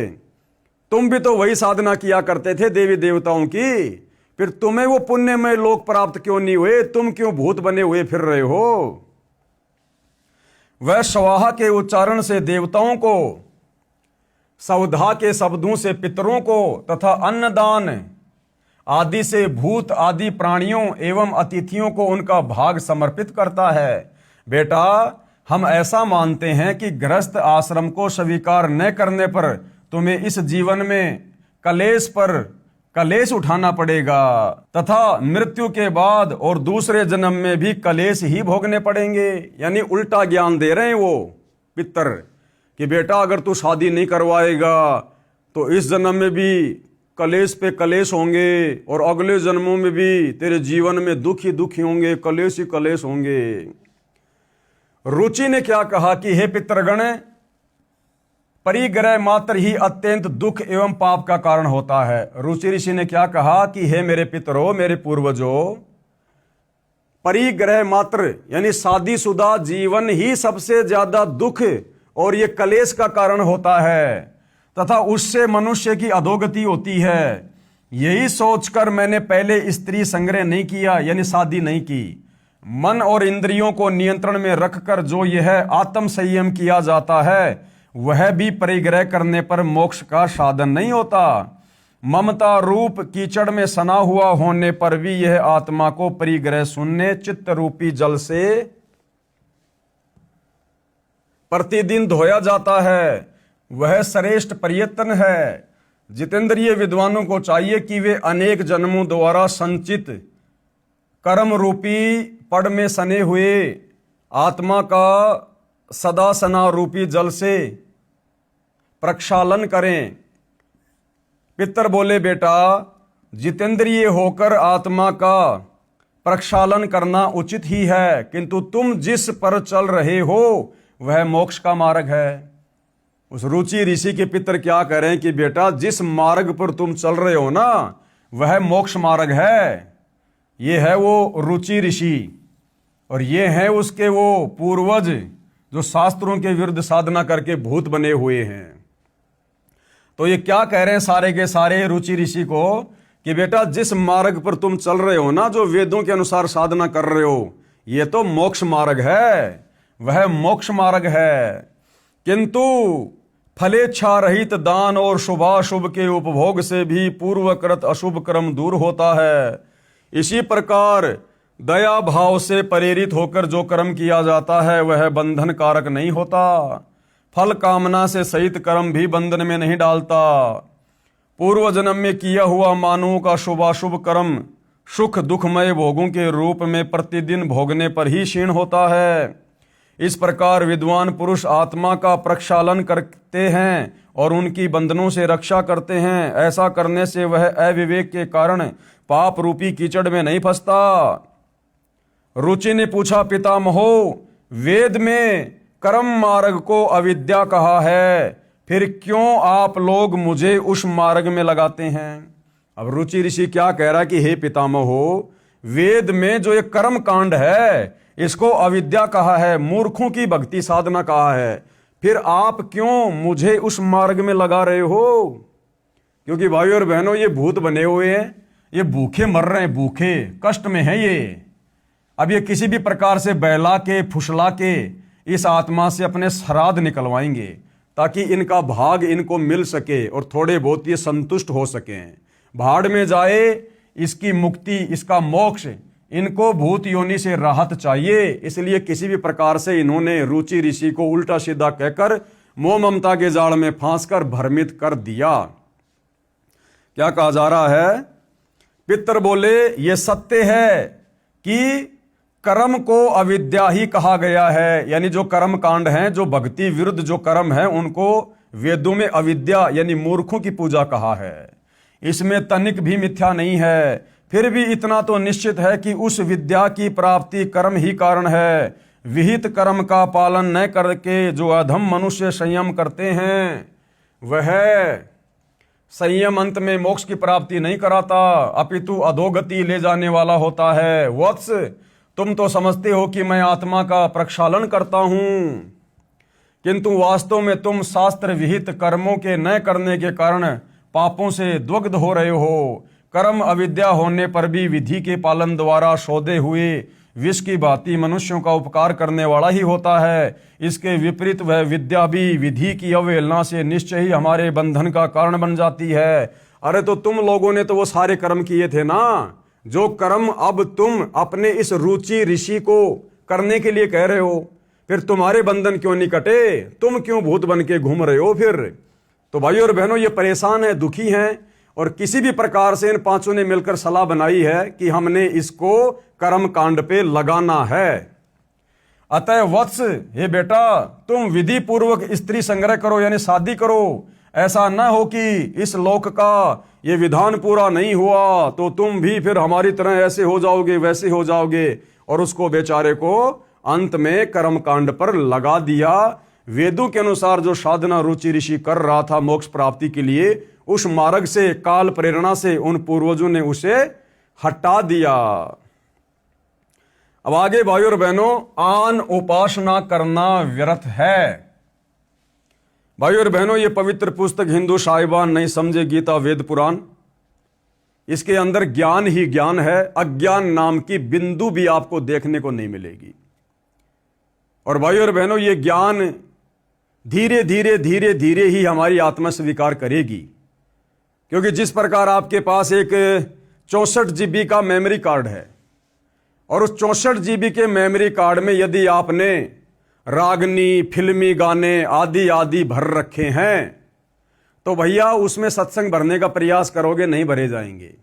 S1: तुम भी तो वही साधना किया करते थे देवी देवताओं की, फिर तुम्हें वो पुण्यमय लोक प्राप्त क्यों नहीं हुए? तुम क्यों भूत बने हुए फिर रहे हो? वह स्वाहा के उच्चारण से देवताओं को, सवधा के शब्दों से पितरों को तथा अन्नदान आदि से भूत आदि प्राणियों एवं अतिथियों को उनका भाग समर्पित करता है। बेटा, हम ऐसा मानते हैं कि गृहस्थ आश्रम को स्वीकार न करने पर तुम्हें इस जीवन में कलेश पर कलेश उठाना पड़ेगा तथा मृत्यु के बाद और दूसरे जन्म में भी कलेश ही भोगने पड़ेंगे। यानी उल्टा ज्ञान दे रहे हैं वो पितर कि बेटा, अगर तू शादी नहीं करवाएगा तो इस जन्म में भी कलेश पे कलेश होंगे और अगले जन्मों में भी तेरे जीवन में दुख ही दुख ही होंगे, कलेश ही कलेश होंगे। रुचि ने क्या कहा कि हे पितृगण, परिग्रह मात्र ही अत्यंत दुख एवं पाप का कारण होता है। रुचि ऋषि ने क्या कहा कि हे मेरे पितरों, मेरे पूर्वजों, परिग्रह मात्र यानी शादीशुदा जीवन ही सबसे ज्यादा दुख और ये कलेश का कारण होता है तथा उससे मनुष्य की अधोगति होती है। यही सोचकर मैंने पहले स्त्री संग्रह नहीं किया, यानी शादी नहीं की। मन और इंद्रियों को नियंत्रण में रखकर जो यह आत्म संयम किया जाता है वह भी परिग्रह करने पर मोक्ष का साधन नहीं होता। ममता रूप कीचड़ में सना हुआ होने पर भी यह आत्मा को परिग्रह शून्य चित्त रूपी जल से प्रतिदिन धोया जाता है। वह श्रेष्ठ प्रयत्न है। जितेंद्रिय विद्वानों को चाहिए कि वे अनेक जन्मों द्वारा संचित कर्म रूपी पड़ में सने हुए आत्मा का सदा सना रूपी जल से प्रक्षालन करें। पितर बोले, बेटा, जितेंद्रिय होकर आत्मा का प्रक्षालन करना उचित ही है, किंतु तुम जिस पर चल रहे हो वह मोक्ष का मार्ग है। उस रुचि ऋषि के पितर क्या कह रहे हैं कि बेटा, जिस मार्ग पर तुम चल रहे हो ना वह मोक्ष मार्ग है। ये है वो रुचि ऋषि और ये है उसके वो पूर्वज जो शास्त्रों के विरुद्ध साधना करके भूत बने हुए हैं। तो ये क्या कह रहे हैं सारे के सारे रुचि ऋषि को कि बेटा, जिस मार्ग पर तुम चल रहे हो ना, जो वेदों के अनुसार साधना कर रहे हो, ये तो मोक्ष मार्ग है, वह मोक्ष मार्ग है। किंतु फलेच्छा रहित दान और शुभाशुभ के उपभोग से भी पूर्वकृत अशुभ कर्म दूर होता है। इसी प्रकार दया भाव से प्रेरित होकर जो कर्म किया जाता है वह बंधन कारक नहीं होता। फल कामना से सहित कर्म भी बंधन में नहीं डालता। पूर्व जन्म में किया हुआ मानवों का शुभाशुभ कर्म सुख दुखमय भोगों के रूप में प्रतिदिन भोगने पर ही क्षीण होता है। इस प्रकार विद्वान पुरुष आत्मा का प्रक्षालन करते हैं और उनकी बंधनों से रक्षा करते हैं। ऐसा करने से वह अविवेक के कारण पाप रूपी कीचड़ में नहीं फंसता। रुचि ने पूछा, पितामहो, वेद में कर्म मार्ग को अविद्या कहा है, फिर क्यों आप लोग मुझे उस मार्ग में लगाते हैं? अब रुचि ऋषि क्या कह रहा है कि हे पितामहो, वेद में जो एक कर्म कांड है इसको अविद्या कहा है, मूर्खों की भक्ति साधना कहा है, फिर आप क्यों मुझे उस मार्ग में लगा रहे हो? क्योंकि भाइयों और बहनों, ये भूत बने हुए हैं, ये भूखे मर रहे हैं, भूखे कष्ट में है ये। अब ये किसी भी प्रकार से बहला के फुसला के इस आत्मा से अपने श्राद्ध निकलवाएंगे ताकि इनका भाग इनको मिल सके और थोड़े बहुत ये संतुष्ट हो सकें। भाड़ में जाए, इसकी मुक्ति, इसका मोक्ष, इनको भूत योनि से राहत चाहिए। इसलिए किसी भी प्रकार से इन्होंने रुचि ऋषि को उल्टा सीधा कहकर मोह ममता के जाल में फांस कर भ्रमित कर दिया। क्या कहा जा रहा है? पितर बोले, ये सत्य है कि कर्म को अविद्या ही कहा गया है। यानी जो कर्म कांड हैं, जो भक्ति विरुद्ध जो कर्म है, उनको वेदों में अविद्या यानी मूर्खों की पूजा कहा है। इसमें तनिक भी मिथ्या नहीं है। फिर भी इतना तो निश्चित है कि उस विद्या की प्राप्ति कर्म ही कारण है। विहित कर्म का पालन न करके जो अधम मनुष्य संयम करते हैं वह संयम अंत में मोक्ष की प्राप्ति नहीं कराता, अपितु अधोगति ले जाने वाला होता है। वत्स, तुम तो समझते हो कि मैं आत्मा का प्रक्षालन करता हूं, किंतु वास्तव में तुम शास्त्र विहित कर्मों के न करने के कारण पापों से द्वग्ध हो रहे हो। कर्म अविद्या होने पर भी विधि के पालन द्वारा शोधे हुए विष की भांति मनुष्यों का उपकार करने वाला ही होता है। इसके विपरीत वह विद्या भी विधि की अवहेलना से निश्चय ही हमारे बंधन का कारण बन जाती है। अरे तो तुम लोगों ने तो वो सारे कर्म किए थे ना, जो कर्म अब तुम अपने इस रुचि ऋषि को करने के लिए कह रहे हो, फिर तुम्हारे बंधन क्यों नहीं कटे? तुम क्यों भूत बन के घूम रहे हो फिर? तो भाइयों और बहनों, ये परेशान है, दुखी हैं, और किसी भी प्रकार से इन पांचों ने मिलकर सलाह बनाई है कि हमने इसको कर्म कांड पे लगाना है। अतः वत्स, हे बेटा, तुम विधि पूर्वक स्त्री संग्रह करो, यानी शादी करो। ऐसा न हो कि इस लोक का ये विधान पूरा नहीं हुआ तो तुम भी फिर हमारी तरह ऐसे हो जाओगे, वैसे हो जाओगे, और उसको बेचारे को अंत में कर्म कांड पर लगा दिया। वेदों के अनुसार जो साधना रुचि ऋषि कर रहा था मोक्ष प्राप्ति के लिए, उस मार्ग से काल प्रेरणा से उन पूर्वजों ने उसे हटा दिया। अब आगे भाइयों और बहनों, आन उपासना करना व्यर्थ है। भाइयों और बहनों, ये पवित्र पुस्तक हिंदू साहिबान नहीं समझे गीता वेद पुराण, इसके अंदर ज्ञान ही ज्ञान है, अज्ञान नाम की बिंदु भी आपको देखने को नहीं मिलेगी। और भाइयों और बहनों, ये ज्ञान धीरे धीरे धीरे धीरे ही हमारी आत्मा स्वीकार करेगी, क्योंकि जिस प्रकार आपके पास एक 64 GB का मेमोरी कार्ड है, और उस 64 GB के मेमोरी कार्ड में यदि आपने रागनी, फिल्मी गाने आदि आदि भर रखे हैं, तो भैया उसमें सत्संग भरने का प्रयास करोगे, नहीं भरे जाएंगे।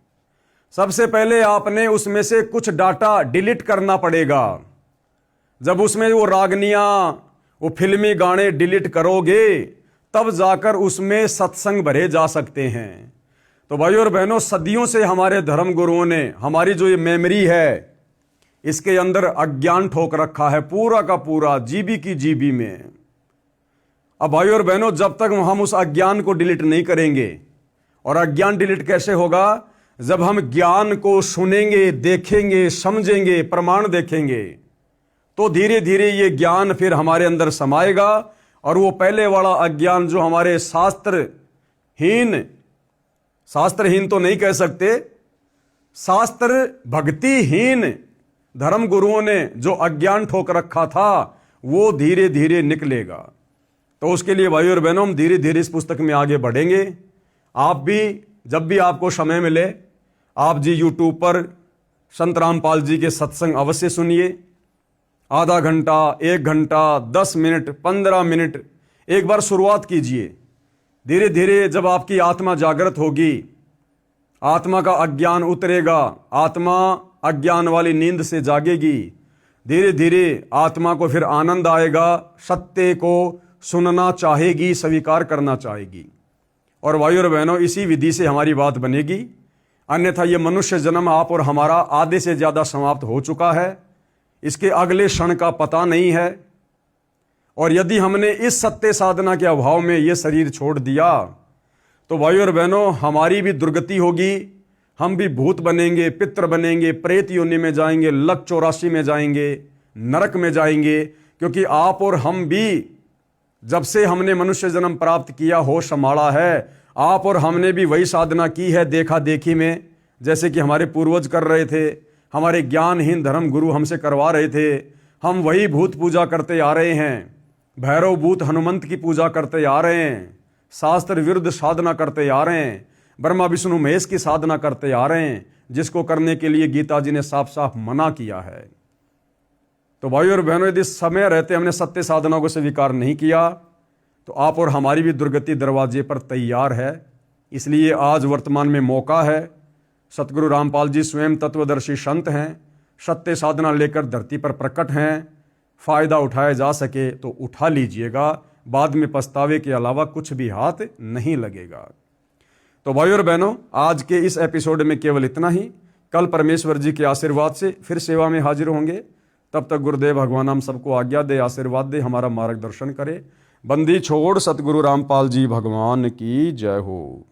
S1: सबसे पहले आपने उसमें से कुछ डाटा डिलीट करना पड़ेगा। जब उसमें वो रागनियां, वो फिल्मी गाने डिलीट करोगे, तब जाकर उसमें सत्संग भरे जा सकते हैं। तो भाइयों और बहनों, सदियों से हमारे धर्म गुरुओं ने हमारी जो ये मेमोरी है, इसके अंदर अज्ञान ठोक रखा है, पूरा का पूरा, जीबी की जीबी में। अब भाइयों और बहनों, जब तक हम उस अज्ञान को डिलीट नहीं करेंगे, और अज्ञान डिलीट कैसे होगा? जब हम ज्ञान को सुनेंगे, देखेंगे, समझेंगे, प्रमाण देखेंगे, तो धीरे धीरे ये ज्ञान फिर हमारे अंदर समाएगा, और वो पहले वाला अज्ञान जो हमारे शास्त्रहीन तो नहीं कह सकते, शास्त्र भक्तिहीन धर्म गुरुओं ने जो अज्ञान ठोक रखा था, वो धीरे धीरे निकलेगा। तो उसके लिए भाइयों और बहनों, हम धीरे धीरे इस पुस्तक में आगे बढ़ेंगे। आप भी जब भी आपको समय मिले, आप जी यूट्यूब पर संत रामपाल जी के सत्संग अवश्य सुनिए। आधा घंटा, 1 घंटा, 10 मिनट, 15 मिनट, एक बार शुरुआत कीजिए। धीरे धीरे जब आपकी आत्मा जागृत होगी, आत्मा का अज्ञान उतरेगा, आत्मा अज्ञान वाली नींद से जागेगी, धीरे धीरे आत्मा को फिर आनंद आएगा, सत्य को सुनना चाहेगी, स्वीकार करना चाहेगी। और भाइयों और बहनों, इसी विधि से हमारी बात बनेगी। अन्यथा ये मनुष्य जन्म आप और हमारा आधे से ज्यादा समाप्त हो चुका है, इसके अगले क्षण का पता नहीं है। और यदि हमने इस सत्य साधना के अभाव में ये शरीर छोड़ दिया, तो भाइयों और बहनों, हमारी भी दुर्गति होगी। हम भी भूत बनेंगे, पितृ बनेंगे, प्रेत योनि में जाएंगे, लक 84 में जाएंगे, नरक में जाएंगे। क्योंकि आप और हम भी, जब से हमने मनुष्य जन्म प्राप्त किया, होश संभाला है, आप और हमने भी वही साधना की है देखा देखी में, जैसे कि हमारे पूर्वज कर रहे थे, हमारे ज्ञानहीन धर्म गुरु हमसे करवा रहे थे। हम वही भूत पूजा करते आ रहे हैं, भैरव भूत हनुमंत की पूजा करते आ रहे हैं, शास्त्र विरुद्ध साधना करते आ रहे हैं, ब्रह्मा विष्णु महेश की साधना करते आ रहे हैं, जिसको करने के लिए गीता जी ने साफ साफ मना किया है। तो भाइयों और बहनों, यदि समय रहते हमने सत्य साधना को स्वीकार नहीं किया, तो आप और हमारी भी दुर्गति दरवाजे पर तैयार है। इसलिए आज वर्तमान में मौका है। सतगुरु रामपाल जी स्वयं तत्वदर्शी संत हैं, सत्य साधना लेकर धरती पर प्रकट हैं। फायदा उठाया जा सके तो उठा लीजिएगा, बाद में पछतावे के अलावा कुछ भी हाथ नहीं लगेगा। तो भाइयों और बहनों, आज के इस एपिसोड में केवल इतना ही। कल परमेश्वर जी के आशीर्वाद से फिर सेवा में हाजिर होंगे। तब तक गुरुदेव भगवान हम सबको आज्ञा दे, आशीर्वाद दे, हमारा मार्गदर्शन करे। बंदी छोड़ सतगुरु रामपाल जी भगवान की जय हो।